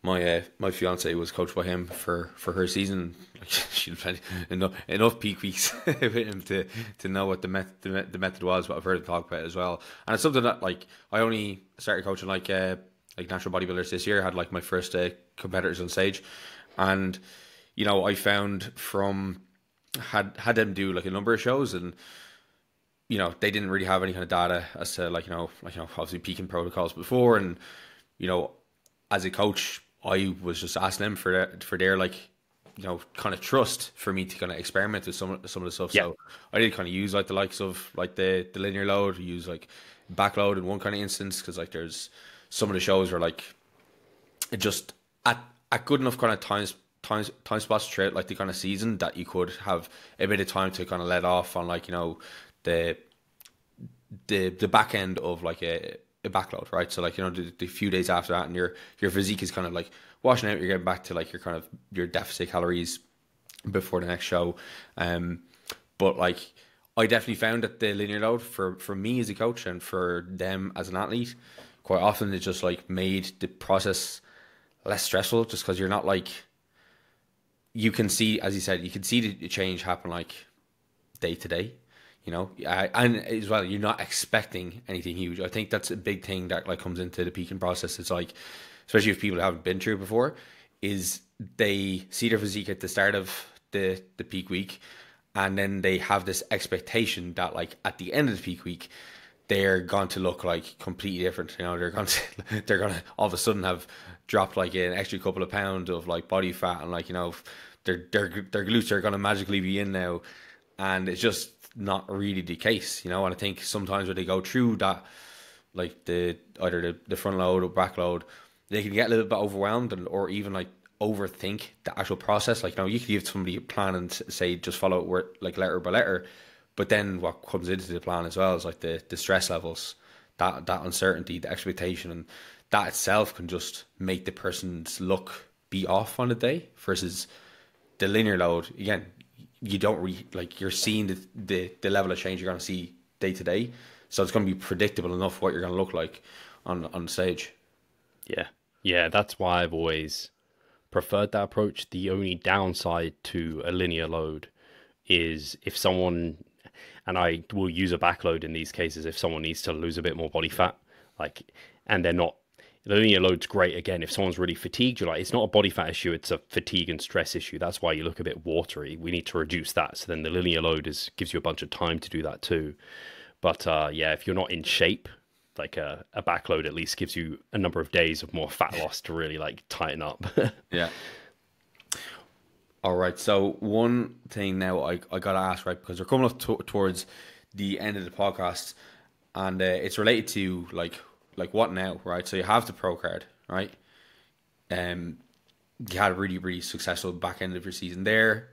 My fiance was coached by him for her season. Like, she had enough peak weeks with him to know what the method was. But I've heard him talk about it as well, and it's something that like I only started coaching like natural bodybuilders this year. I had like my first competitors on stage, and you know, I found had them do like a number of shows, and you know, they didn't really have any kind of data as to like obviously peaking protocols before, and you know, as a coach, I was just asking them for their like, you know, kind of trust for me to kind of experiment with some of the stuff. Yeah. So I did kind of use like the likes of like the linear load, use like backload in one kind of instance, because like there's some of the shows where like it just at good enough kind of time spots throughout like the kind of season that you could have a bit of time to kind of let off on like, you know, the back end of like a backload, right? So like, you know, the few days after that, and your physique is kind of like washing out, you're getting back to like your deficit calories before the next show. But like I definitely found that the linear load for me as a coach and for them as an athlete, quite often it just like made the process less stressful, just because you're not like, you can see, as you said, you can see the change happen like day to day. You know, and as well, you're not expecting anything huge. I think that's a big thing that like comes into the peaking process. It's like, especially if people haven't been through it before, is they see their physique at the start of the peak week, and then they have this expectation that like at the end of the peak week, they're going to look like completely different. You know, they're going to all of a sudden have dropped like an extra couple of pounds of like body fat, and like, you know, their glutes are going to magically be in now, and it's just not really the case, you know. And I think sometimes when they go through that, like either the front load or back load, they can get a little bit overwhelmed or even like overthink the actual process. Like, you know, you could give somebody a plan and say just follow it like letter by letter, But then what comes into the plan as well is like the stress levels, that uncertainty, the expectation, and that itself can just make the person's look be off on the day versus the linear load. Again, you don't like, you're seeing the level of change you're going to see day to day, so it's going to be predictable enough what you're going to look like on stage. Yeah, that's why I've always preferred that approach. The only downside to a linear load is if someone, and I will use a backload in these cases, if someone needs to lose a bit more body fat, like, and they're not, the linear load's great. Again, if someone's really fatigued, you're like, it's not a body fat issue, it's a fatigue and stress issue. That's why you look a bit watery. We need to reduce that. So then the linear load gives you a bunch of time to do that too. But yeah, if you're not in shape, like a backload at least gives you a number of days of more fat loss to really like tighten up. Yeah. All right. So one thing now I got to ask, right, because we're coming up towards the end of the podcast, and it's related to like what now, right? So you have the pro card, right? You had a really, really successful back end of your season there.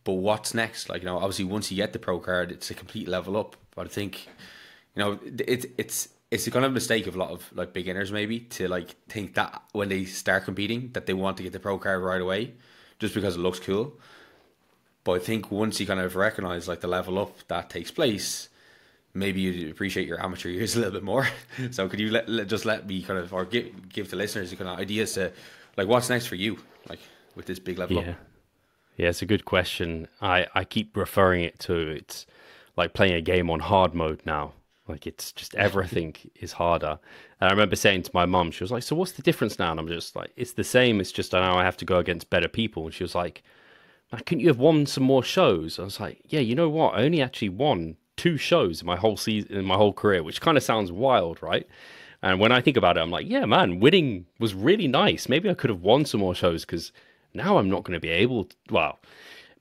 But what's next? Like, obviously once you get the pro card, it's a complete level up. But I think, it's the kind of mistake of a lot of like beginners maybe to like think that when they start competing that they want to get the pro card right away just because it looks cool. But I think once you kind of recognize like the level up that takes place, maybe you appreciate your amateur years a little bit more. So could you let me kind of, or give the listeners kind of ideas to like what's next for you, like with this big level up? Yeah, it's a good question. I keep referring it to, it's like playing a game on hard mode now. Like it's just everything is harder. And I remember saying to my mum, she was like, so what's the difference now? And I'm just like, it's the same. It's just now I have to go against better people. And she was like, couldn't you have won some more shows? I was like, yeah, you know what? I only actually won 2 shows in my whole season, in my whole career, which kind of sounds wild, right? And when I think about it, I'm like, yeah, man, winning was really nice. Maybe I could have won some more shows because now I'm not going to be able to, well,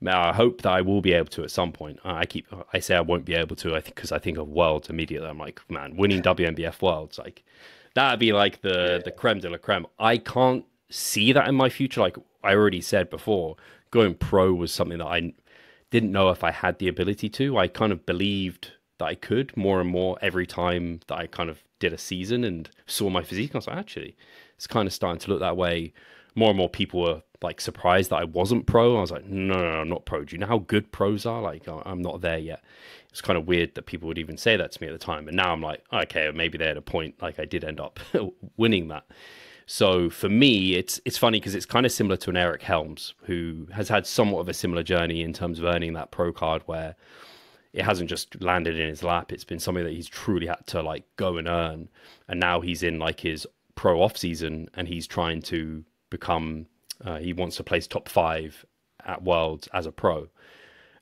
I hope that I will be able to at some point. I say I won't be able to, because I think of Worlds immediately. I'm like, man, winning WNBF Worlds, like that'd be like the creme de la creme. I can't see that in my future. Like I already said before, going pro was something that I didn't know if I had the ability to. I kind of believed that I could more and more every time that I kind of did a season and saw my physique. I was like, actually, it's kind of starting to look that way. More and more people were like surprised that I wasn't pro. I was like, no, I'm not pro. Do you know how good pros are? Like, I'm not there yet. It's kind of weird that people would even say that to me at the time. And now I'm like, okay, maybe they're at a point. Like I did end up winning that. So for me, it's funny because it's kind of similar to an Eric Helms, who has had somewhat of a similar journey in terms of earning that pro card, where it hasn't just landed in his lap. It's been something that he's truly had to like go and earn. And now he's in like his pro off season and he's trying to become, he wants to place top 5 at Worlds as a pro.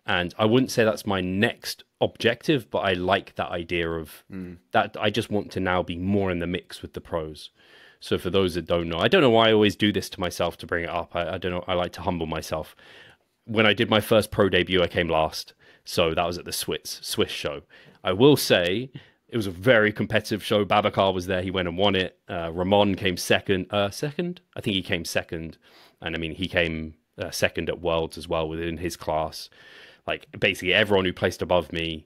And I wouldn't say that's my next objective, but I like that idea of that. I just want to now be more in the mix with the pros. So for those that don't know, I don't know why I always do this to myself to bring it up. I don't know. I like to humble myself. When I did my first pro debut, I came last. So that was at the Swiss show. I will say it was a very competitive show. Babacar was there. He went and won it. Ramon came second. I think he came second. And I mean, he came second at Worlds as well within his class. Like basically everyone who placed above me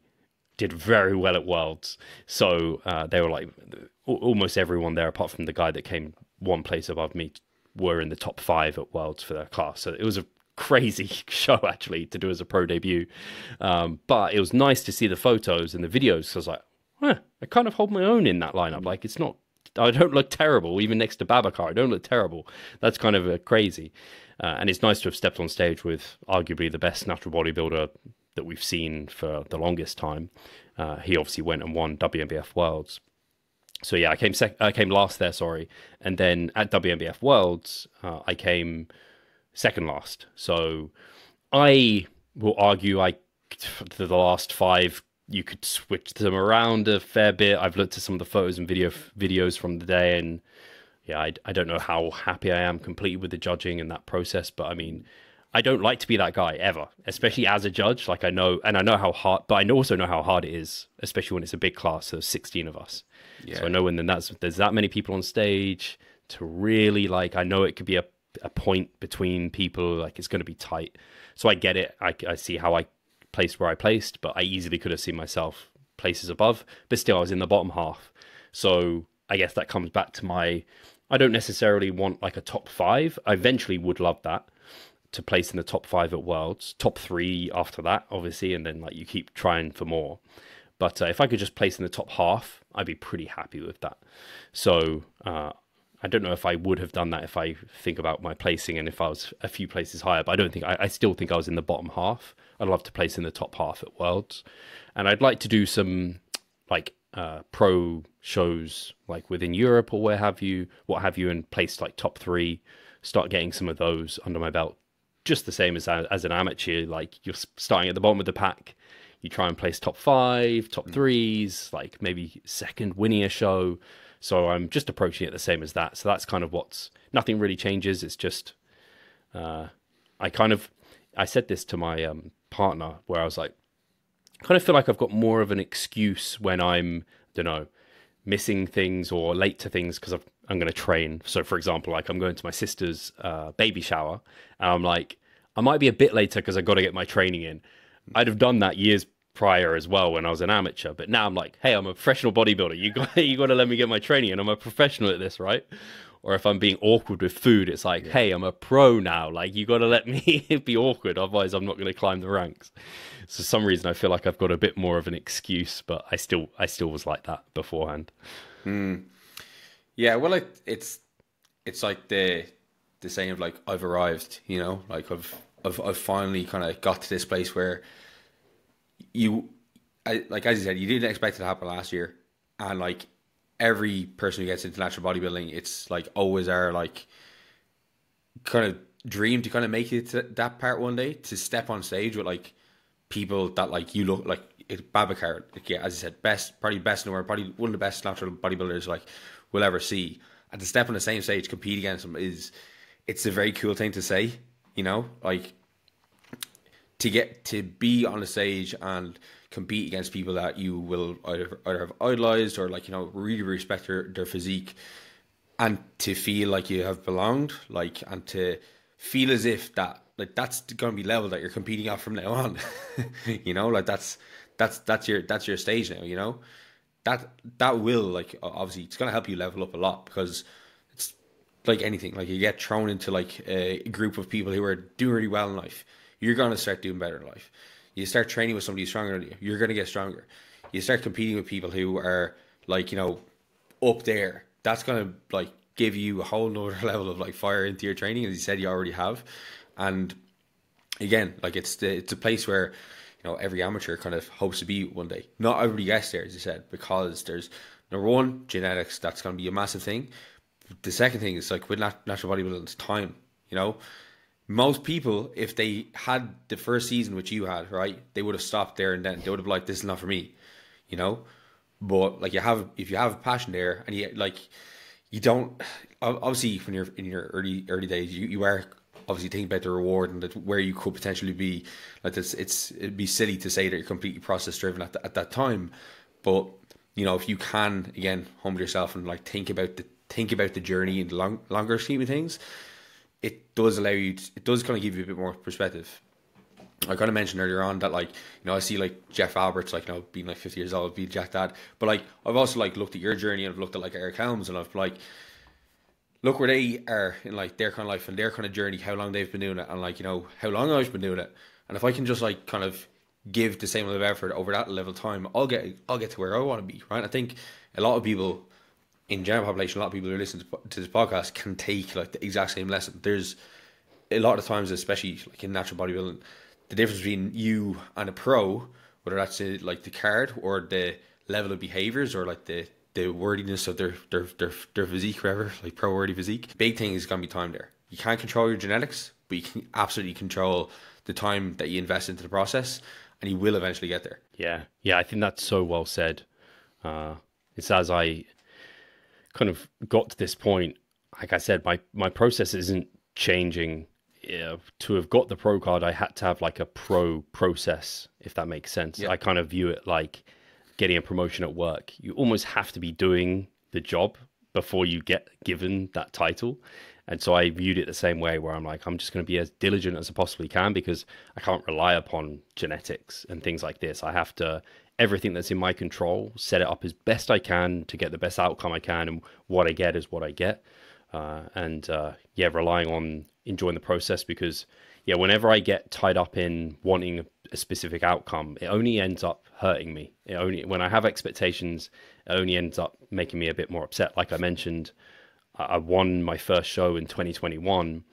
did very well at Worlds. So they were like, almost everyone there, apart from the guy that came 1 place above me, were in the top 5 at Worlds for their class. So it was a crazy show actually to do as a pro debut. But it was nice to see the photos and the videos. So I was like, I kind of hold my own in that lineup. Like it's not, I don't look terrible, even next to Babacar. I don't look terrible. That's kind of crazy. And it's nice to have stepped on stage with arguably the best natural bodybuilder that we've seen for the longest time. He obviously went and won WNBF Worlds. So yeah, I came last there, sorry. And then at WNBF Worlds, I came second last. So I will argue the last 5, you could switch them around a fair bit. I've looked at some of the photos and videos from the day, and yeah, I don't know how happy I am completely with the judging and that process. But I mean, I don't like to be that guy ever, especially as a judge. Like I know how hard, but I also know how hard it is, especially when it's a big class of 16 of us. Yeah. So I know when there's that many people on stage to really like, I know it could be a point between people, like it's going to be tight. So I get it. I see how I placed where I placed, but I easily could have seen myself places above, but still I was in the bottom half. So I guess that comes back to I don't necessarily want like a top 5. I eventually would love that, to place in the top 5 at Worlds, top 3 after that, obviously, and then like you keep trying for more. But if I could just place in the top half, I'd be pretty happy with that. So I don't know if I would have done that if I think about my placing and if I was a few places higher, but I still think I was in the bottom half. I'd love to place in the top half at Worlds. And I'd like to do some like pro shows like within Europe or what have you, and place like top 3, start getting some of those under my belt. Just the same as an amateur, like you're starting at the bottom of the pack, you try and place top 5, top 3s, like maybe second, winning a show. So I'm just approaching it the same as that. So that's kind of nothing really changes. It's just, I said this to my partner where I was like, I kind of feel like I've got more of an excuse when I'm, I don't know, missing things or late to things because I'm going to train. So for example, like I'm going to my sister's baby shower and I'm like, I might be a bit later because I got to get my training in. I'd have done that years prior as well when I was an amateur, but now I'm like, hey, I'm a professional bodybuilder. You got to let me get my training in. I'm a professional at this, right? Or if I'm being awkward with food, it's like, hey, I'm a pro now. Like you got to let me be awkward, otherwise I'm not going to climb the ranks. So for some reason I feel like I've got a bit more of an excuse, but I still was like that beforehand. Yeah, well, it's like the saying of like I've arrived, you know, like I've finally kind of got to this place where like as you said, you didn't expect it to happen last year, and like every person who gets into natural bodybuilding, it's like always our like kind of dream to kind of make it to that part one day, to step on stage with like people that like you look like. Babacar, like, yeah, as you said, probably best in the world, probably one of the best natural bodybuilders like we'll ever see, and to step on the same stage, compete against them it's a very cool thing to say, you know, like to get to be on the stage and compete against people that you will either have idolized or like, you know, really respect their physique, and to feel like you have belonged, like, and to feel as if that like that's going to be level that you're competing at from now on. You know, like that's your stage now, you know. That will, like, obviously it's going to help you level up a lot, because it's like anything, like you get thrown into like a group of people who are doing really well in life, you're going to start doing better in life. You start training with somebody stronger than you, you're going to get stronger. You start competing with people who are like, you know, up there, that's going to like give you a whole nother level of like fire into your training, as you said you already have. And again, like it's a place where, you know, every amateur kind of hopes to be one day. Not everybody gets there, as you said, because there's, number one, genetics. That's going to be a massive thing. The second thing is like with natural bodybuilding, it's time. You know, most people, if they had the first season which you had, right, they would have stopped there and then. They would have been like, this is not for me, you know. But like if you have a passion there, and you don't, obviously when you're in your early days, you are obviously thinking about the reward and where you could potentially be. Like it'd be silly to say that you're completely process driven at that time. But you know, if you can again humble yourself and like think about the journey in the longer scheme of things, it does allow you. It does kind of give you a bit more perspective. I kind of mentioned earlier on that, like, you know, I see like Jeff Albert's, like, you know, being like 50 years old, being Jack Dad. But like I've also like looked at your journey, and I've looked at like Eric Helms, and I've like look where they are in like their kind of life and their kind of journey, how long they've been doing it, and like, you know, how long I've been doing it. And if I can just like kind of give the same level of effort over that level of time, I'll get to where I want to be, right? I think a lot of people in general population, a lot of people who listen to this podcast can take like the exact same lesson. There's a lot of times, especially like in natural bodybuilding, the difference between you and a pro, whether that's like the card or the level of behaviors or like the wordiness of their physique, whatever, like pro worthy physique. Big thing is going to be time there. You can't control your genetics, but you can absolutely control the time that you invest into the process, and you will eventually get there. Yeah, I think that's so well said. It's as I kind of got to this point, like I said, my process isn't changing. To have got the pro card, I had to have like a pro process, if that makes sense. Yeah. I kind of view it like getting a promotion at work. You almost have to be doing the job before you get given that title. And so I viewed it the same way, where I'm like, I'm just going to be as diligent as I possibly can, because I can't rely upon genetics and things like this. I have to, everything that's in my control, set it up as best I can to get the best outcome I can. And what I get is what I get. Yeah, relying on enjoying the process, because yeah, whenever I get tied up in wanting a specific outcome, it only ends up hurting me. It only, when I have expectations, it only ends up making me a bit more upset. Like I mentioned, I won my first show in 2021,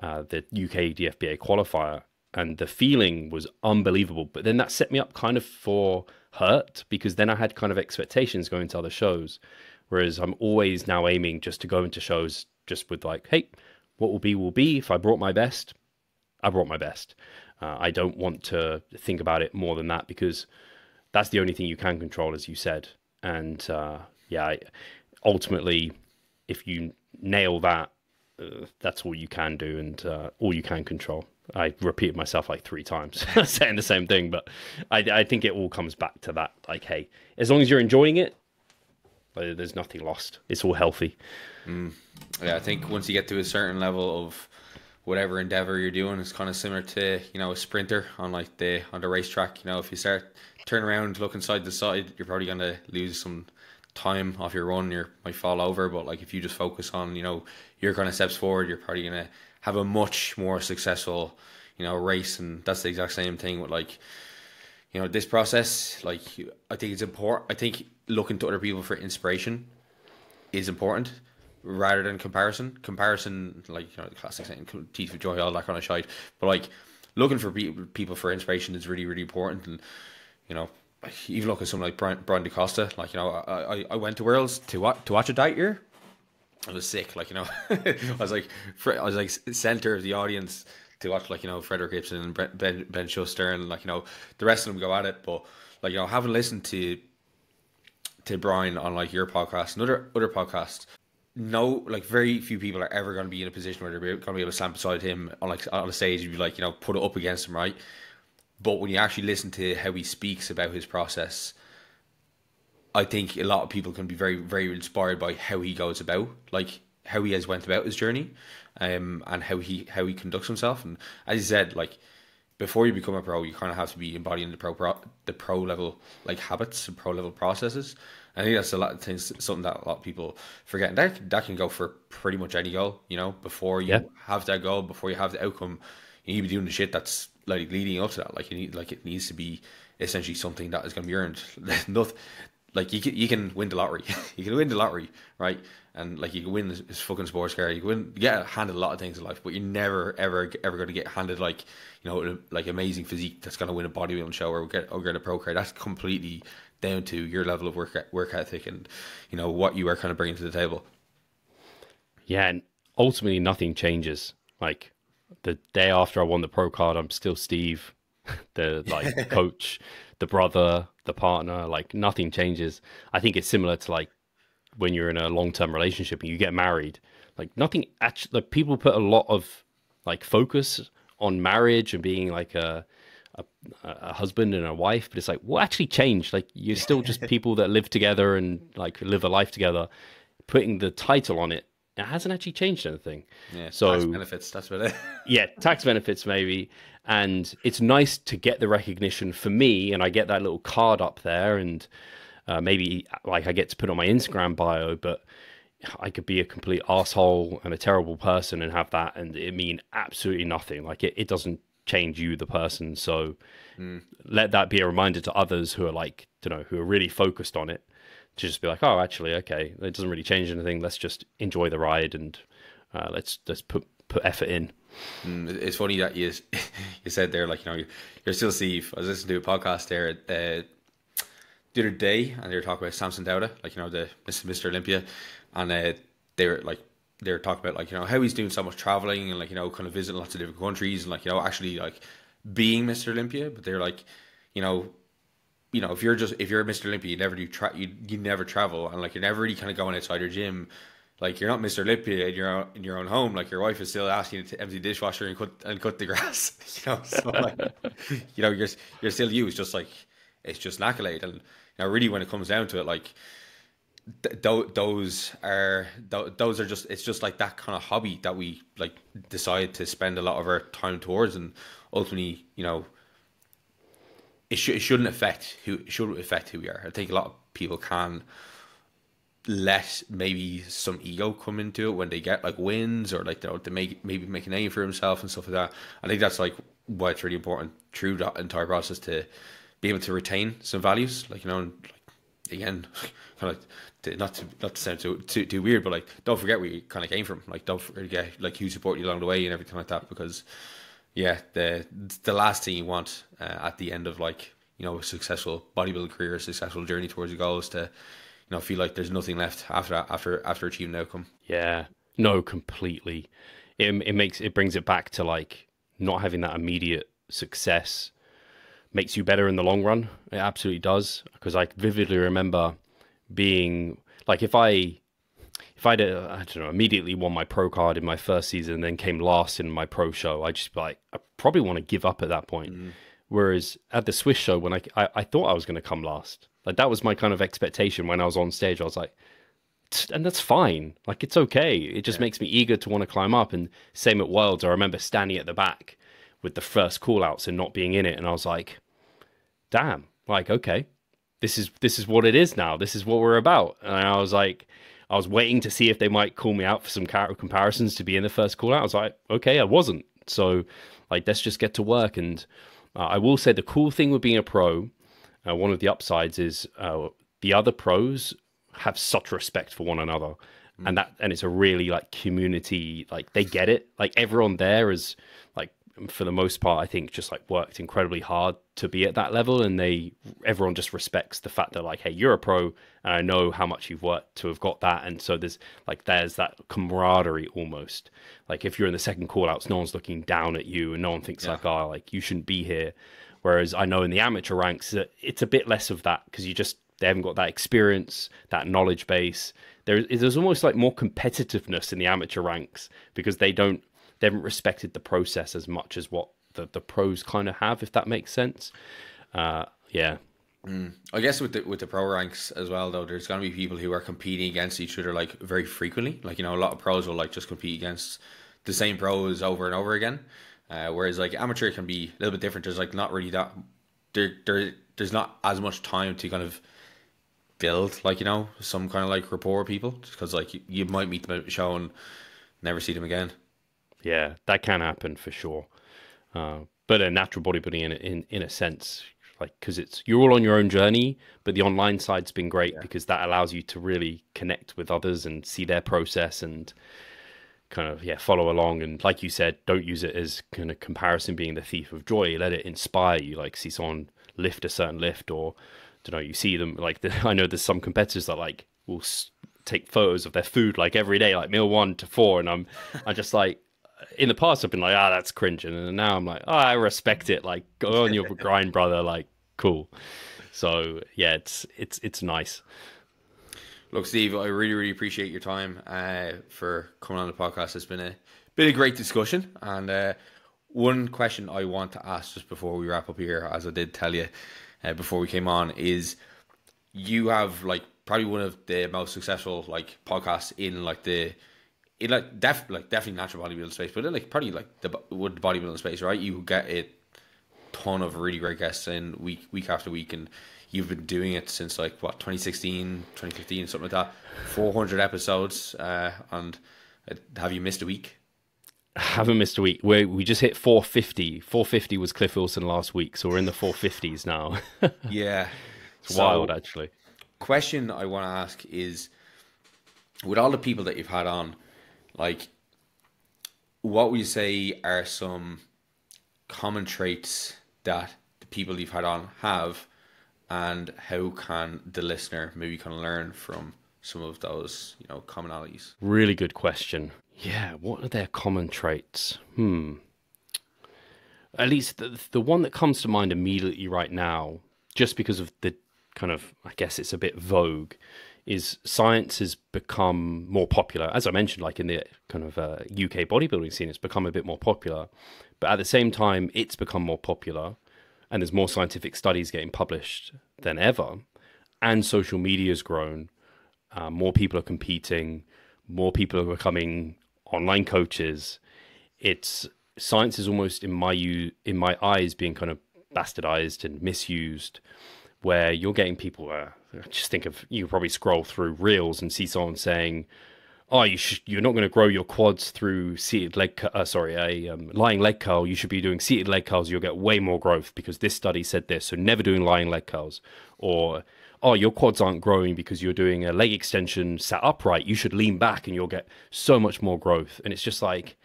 the UK DFBA qualifier, and the feeling was unbelievable. But then that set me up kind of for hurt, because then I had kind of expectations going to other shows. Whereas I'm always now aiming just to go into shows just with like, hey, what will be will be. If I brought my best, I brought my best. I don't want to think about it more than that, because that's the only thing you can control, as you said. And yeah, ultimately, if you nail that, that's all you can do, and all you can control. I repeated myself like 3 times saying the same thing, but I think it all comes back to that. Like, hey, as long as you're enjoying it, there's nothing lost. It's all healthy. Yeah, I think once you get to a certain level of whatever endeavor you're doing, it's kind of similar to, you know, a sprinter on like on the racetrack. You know, if you start turn around, looking side to side, you're probably going to lose some time off your run. You might fall over, but like if you just focus on, you know, your kind of steps forward, you're probably going to have a much more successful, you know, race. And that's the exact same thing with, like, you know, this process. Like, I think it's important. I think looking to other people for inspiration is important, rather than comparison. Comparison, like, you know, the classic saying, teeth of joy, all that kind of shite. But like, looking for people for inspiration is really, really important. And, you know, even look at someone like Brian DaCosta. Like, you know, I went to Worlds to watch a diet year. I was sick. Like, you know, I was like center of the audience to watch, like, you know, Frederick Gibson and Ben Schuster, and, like, you know, the rest of them go at it. But, like, you know, having listened to Brian on, like, your podcast and other podcasts, no, like, very few people are ever going to be in a position where they're going to be able to stand beside him on a stage and be like, you know, put it up against him, right? But when you actually listen to how he speaks about his process, I think a lot of people can be very, very inspired by how he goes about, like how he has went about his journey, and how he conducts himself. And as you said, like, before you become a pro, you kind of have to be embodying the pro level, like, habits and pro level processes. I think that's a lot of things, something that a lot of people forget. And that can go for pretty much any goal. You know, before you have that goal, before you have the outcome, you need to be doing the shit that's, like, leading up to that. Like, it needs to be essentially something that is going to be earned. Nothing. Like, you can win the lottery. You can win the lottery, right? And, like, you can win this fucking sports car. You get handed a lot of things in life, but you're never, ever going to get handed, like, you know, like, amazing physique that's going to win a bodybuilding show or get a pro car. That's completely down to your level of work ethic and, you know, what you are kind of bringing to the table. Yeah, and ultimately nothing changes. Like, the day after I won the pro card, I'm still Steve, the, like, coach, the brother, the partner. Like, nothing changes. I think it's similar to, like, when you're in a long-term relationship and you get married. Like, nothing actually, like, people put a lot of, like, focus on marriage and being like a husband and a wife, but it's like, what actually changed? Like, you're still just people that live together and, like, live a life together. Putting the title on it, it hasn't actually changed anything. Yeah, so tax benefits, that's what it is. Yeah, tax benefits maybe. And it's nice to get the recognition for me, and I get that little card up there, and maybe, like, I get to put on my Instagram bio, but I could be a complete asshole and a terrible person and have that, and it mean absolutely nothing. Like, it doesn't change you, the person. So let that be a reminder to others who are, like, you know, who are really focused on it, to just be like, oh, actually, okay, it doesn't really change anything. Let's just enjoy the ride, and let's put effort in. It's funny that you said there, like, you know, you're still Steve. I was listening to a podcast there the other day, and they were talking about Samson Dowda, like, you know, the Mr. Olympia, and they were talking about, like, you know, how he's doing so much traveling and, like, you know, kind of visiting lots of different countries and, like, you know, actually, like, being Mr. Olympia. But they're like, you know, if you're Mr. Olympia, you never you never travel, and, like, you're never really kind of going outside your gym. Like, you're not Mr. Olympia in your own home. Like, your wife is still asking you to empty the dishwasher and cut the grass. You know, so, like, you know, you're still you. It's just, like, it's just an accolade. And, you know, really, when it comes down to it, like, those are just, it's just like that kind of hobby that we like decide to spend a lot of our time towards, and ultimately, you know, it shouldn't affect who we are. I think a lot of people can let maybe some ego come into it when they get like wins, or like they maybe make a name for himself and stuff like that. I think that's like why it's really important through that entire process to be able to retain some values, like, you know, and, like, again, kind of not to sound too weird, but like, don't forget where you kind of came from. Like, don't forget like who supported you along the way and everything like that, because yeah, the last thing you want at the end of, like, you know, a successful bodybuilding career, a successful journey towards your goal, is to, you know, feel like there's nothing left after that, after achieving the outcome. Yeah, no, completely. It brings it back to like not having that immediate success makes you better in the long run. It absolutely does. Because I vividly remember being like, if I'd I don't know, immediately won my pro card in my first season and then came last in my pro show, I just be like, I probably want to give up at that point. Whereas at the Swiss show, when I thought I was going to come last, like that was my kind of expectation when I was on stage. I was like, and that's fine. Like, it's okay. It just makes me eager to want to climb up. And same at Worlds. I remember standing at the back with the first call outs and not being in it. And I was like, damn, like, okay, this is what it is now. This is what we're about. And I was like, I was waiting to see if they might call me out for some comparisons to be in the first call out. I was like, okay, I wasn't. So like, let's just get to work. And I will say the cool thing with being a pro, one of the upsides is the other pros have such respect for one another. And it's a really like community, like they get it. Like everyone there is like, for the most part, I think just like worked incredibly hard to be at that level, and everyone just respects the fact that like, hey, you're a pro and I know how much you've worked to have got that. And so there's that camaraderie almost. Like if you're in the second call outs, no one's looking down at you and no one thinks like, oh, like you shouldn't be here. Whereas I know in the amateur ranks, it's a bit less of that, because they haven't got that experience, that knowledge base. There's almost like more competitiveness in the amateur ranks, because they haven't respected the process as much as what the pros kind of have, if that makes sense. Yeah. I guess with the pro ranks as well, though, there's going to be people who are competing against each other like very frequently. Like, you know, a lot of pros will like just compete against the same pros over and over again. Whereas like amateur can be a little bit different. There's like not really that there's not as much time to kind of build, like, you know, some kind of like rapport with people, just because like you might meet them at a show and never see them again. Yeah, that can happen for sure. But a natural bodybuilding in a sense, like, because you're all on your own journey, but the online side's been great because that allows you to really connect with others and see their process and kind of follow along. And like you said, don't use it as kind of comparison being the thief of joy. Let it inspire you. Like, see someone lift a certain lift, or don't know, you see them like I know there's some competitors that like will take photos of their food like every day, like meal 1 to 4, and I'm just like, in the past I've been like, that's cringe, and now I'm like, I respect it. Like, go on your grind, brother. Like, cool. So yeah, it's nice. Look, Steve, I really, really appreciate your time for coming on the podcast. It's been a great discussion. And one question I want to ask just before we wrap up here, as I did tell you before we came on, is you have like probably one of the most successful like podcasts in like definitely natural bodybuilding space, but like probably like the bodybuilding space, right? You get a ton of really great guests in week after week, and you've been doing it since like what, 2016, 2015, something like that. 400 episodes, and have you missed a week? I haven't missed a week. We just hit 450. 450 was Cliff Wilson last week, so we're in the 450s now. Yeah, it's wild, actually. Question I want to ask is, with all the people that you've had on, like, what would you say are some common traits that the people you've had on have, and how can the listener maybe kind of learn from some of those, you know, commonalities? Really good question. Yeah, what are their common traits? At least the one that comes to mind immediately right now, just because of the kind of, I guess it's a bit vogue, is science has become more popular. As I mentioned, like in the kind of UK bodybuilding scene, it's become a bit more popular. But at the same time, it's become more popular, and there's more scientific studies getting published than ever, and social media's grown. more people are competing, more people are becoming online coaches. It's science is almost in my eyes being kind of bastardized and misused, where you're getting people. Just think of, you probably scroll through reels and see someone saying, "Oh, you're not going to grow your quads through seated leg, lying leg curl. You should be doing seated leg curls. You'll get way more growth because this study said this. So never doing lying leg curls." Or, "Oh, your quads aren't growing because you're doing a leg extension sat upright. You should lean back and you'll get so much more growth." And it's just like,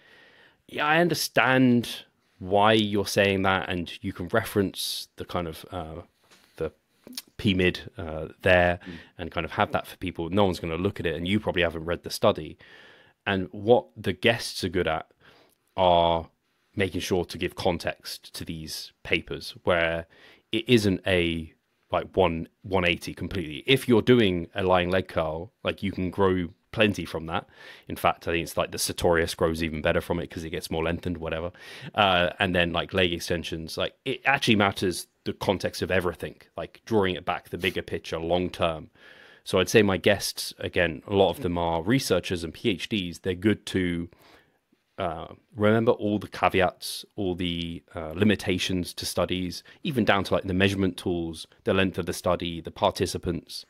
yeah, I understand why you're saying that, and you can reference the kind of the PMID there and kind of have that for people. No one's going to look at it, and you probably haven't read the study. And what the guests are good at are making sure to give context to these papers, where it isn't a like 180 completely. If you're doing a lying leg curl, like, you can grow plenty from that. In fact, I think it's like the sartorius grows even better from it because it gets more lengthened, whatever. And then like leg extensions, like, it actually matters the context of everything, like drawing it back, the bigger picture, long term. So I'd say my guests, again, a lot of them are researchers and PhDs. They're good to remember all the caveats, all the limitations to studies, even down to like the measurement tools, the length of the study, the participants,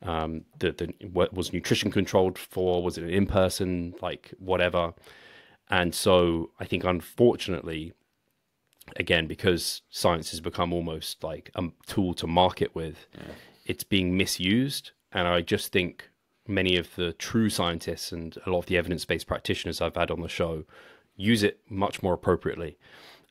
what was nutrition controlled for, was it an in-person, like whatever. And so I think, unfortunately, again, because science has become almost like a tool to market with, it's being misused. And I just think many of the true scientists and a lot of the evidence-based practitioners I've had on the show use it much more appropriately.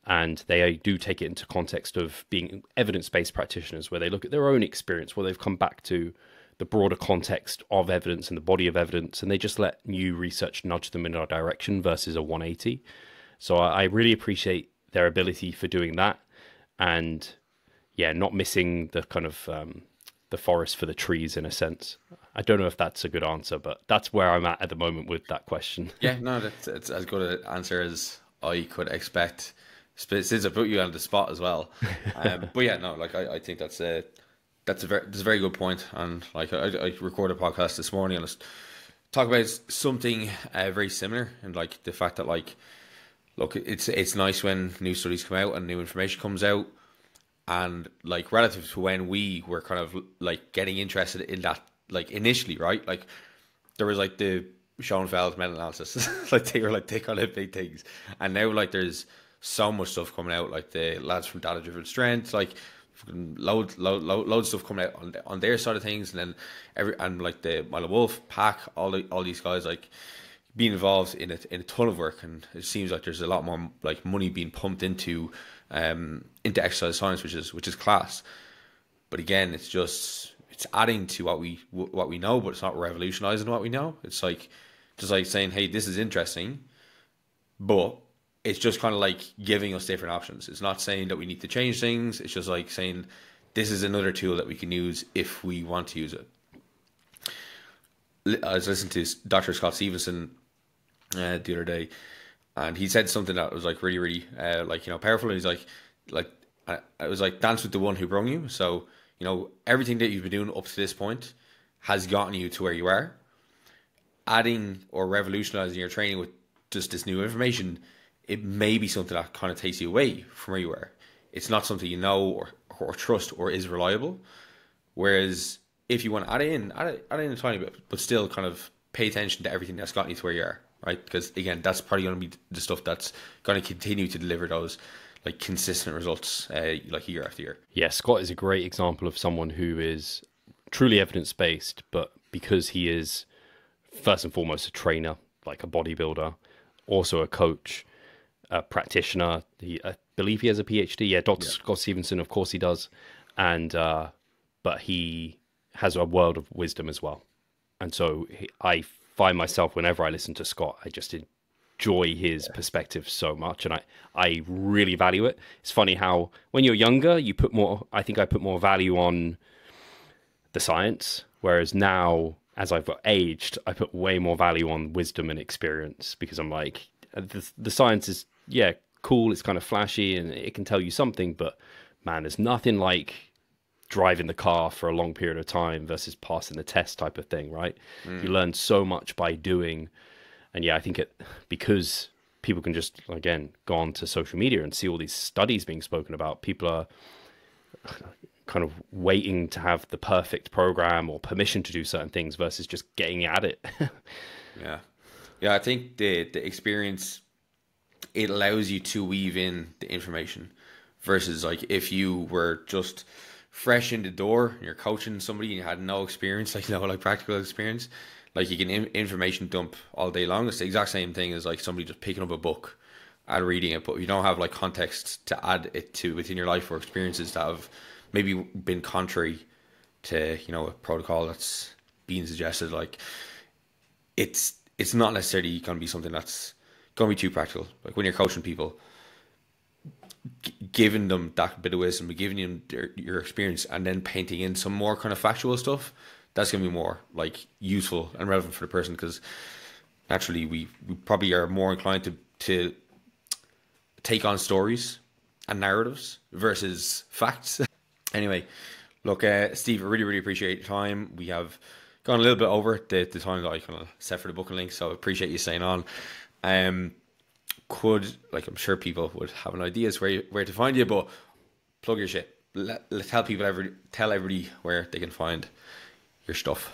And they do take it into context of being evidence-based practitioners, where they look at their own experience, where they've come back to the broader context of evidence and the body of evidence, and they just let new research nudge them in our direction versus a 180. So I really appreciate their ability for doing that, and yeah, not missing the kind of the forest for the trees, in a sense. I don't know if that's a good answer, but that's where I'm at the moment with that question. Yeah, no, it's as good an answer as I could expect, since I put you on the spot as well. But yeah, no, like, I think that's a very good point. And like, I recorded a podcast this morning and let's talk about something very similar, and like the fact that, like, look, it's nice when new studies come out and new information comes out, and like, relative to when we were kind of like getting interested in that, like, initially, right? Like, there was like the Schoenfeld meta-analysis, like, they were like, they kind of big things, and now like there's so much stuff coming out, like the lads from Data Driven Strength, like loads of stuff coming out on their side of things, and then like the Milo Wolf Pack, all these guys like being involved in a ton of work, and it seems like there's a lot more like money being pumped into exercise science, which is class. But again, it's adding to what we know, but it's not revolutionizing what we know. It's like, just like saying, hey, this is interesting, but it's just kind of like giving us different options. It's not saying that we need to change things. It's just like saying, this is another tool that we can use if we want to use it. I was listening to Dr. Scott Stevenson the other day, and he said something that was like really, really like, you know, powerful. He's like I was like, dance with the one who brung you. So, you know, everything that you've been doing up to this point has gotten you to where you are. Adding or revolutionizing your training with just this new information, it may be something that kind of takes you away from where you were. It's not something you know or trust or is reliable. Whereas if you want to add it in a tiny bit, but still kind of pay attention to everything that's gotten you to where you are, right? Because again, that's probably going to be the stuff that's going to continue to deliver those like consistent results like year after year. Yeah, Scott is a great example of someone who is truly evidence-based, but because he is first and foremost a trainer, like a bodybuilder, also a coach, a practitioner. I believe he has a PhD. Yeah, Dr. Scott Stevenson, of course he does. And but he has a world of wisdom as well. And so I find myself, whenever I listen to Scott, I just enjoy his perspective so much, and I really value it. It's funny how when you're younger, I think I put more value on the science, whereas now, as I've aged, I put way more value on wisdom and experience, because I'm like, the science is, cool, it's kind of flashy and it can tell you something, but man, there's nothing like driving the car for a long period of time versus passing the test type of thing, right? You learn so much by doing. And yeah, I think because people can just, again, go on to social media and see all these studies being spoken about, people are kind of waiting to have the perfect program or permission to do certain things versus just getting at it. Yeah, I think the experience, it allows you to weave in the information versus like if you were just fresh in the door and you're coaching somebody and you had no experience, like, like practical experience, like you can information dump all day long. It's the exact same thing as like somebody just picking up a book and reading it, but you don't have like context to add it to within your life or experiences that have maybe been contrary to, a protocol that's being suggested. Like it's not necessarily going to be something that's going to be too practical. Like when you're coaching people, giving them that bit of wisdom, giving them your experience, and then painting in some more kind of factual stuff, that's going to be more like useful and relevant for the person, because naturally we probably are more inclined to take on stories and narratives versus facts. Anyway, look, Steve, I really, really appreciate your time. We have gone a little bit over the time that I kind of set for the booking link, so I appreciate you staying on. I'm sure people would have an idea as where to find you, but plug your shit. Tell everybody where they can find your stuff.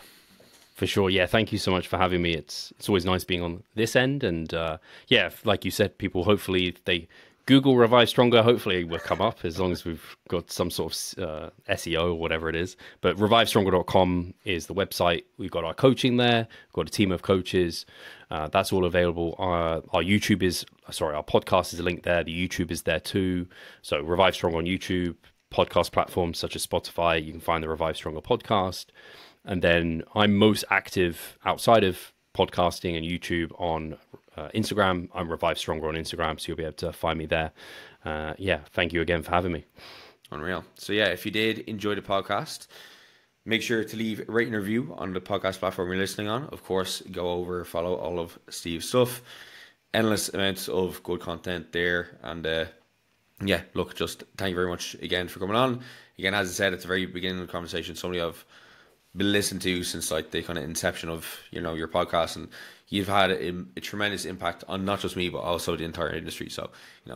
For sure. Yeah. Thank you so much for having me. It's always nice being on this end. And yeah, like you said, people, hopefully if they Google Revive Stronger, hopefully we'll come up, as long as we've got some sort of SEO or whatever it is. But revivestronger.com is the website. We've got our coaching there. We've got a team of coaches. That's all available. Our podcast is linked there. The YouTube is there too. So Revive Stronger on YouTube, podcast platforms such as Spotify. You can find the Revive Stronger podcast. And then I'm most active outside of podcasting and YouTube on Instagram. I'm Revive Stronger on Instagram, so you'll be able to find me there. Yeah, thank you again for having me. Unreal. So yeah, if you did enjoy the podcast, make sure to leave a rating and review on the podcast platform you're listening on. Of course, go over, follow all of Steve's stuff. Endless amounts of good content there. And yeah, look, just thank you very much again for coming on. Again, as I said at the very beginning of the conversation, somebody I've been listening to since like the kind of inception of your podcast, and you've had a tremendous impact on not just me but also the entire industry. So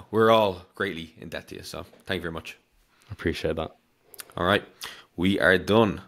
we're all greatly in debt to you. So thank you very much. I appreciate that. All right, we are done.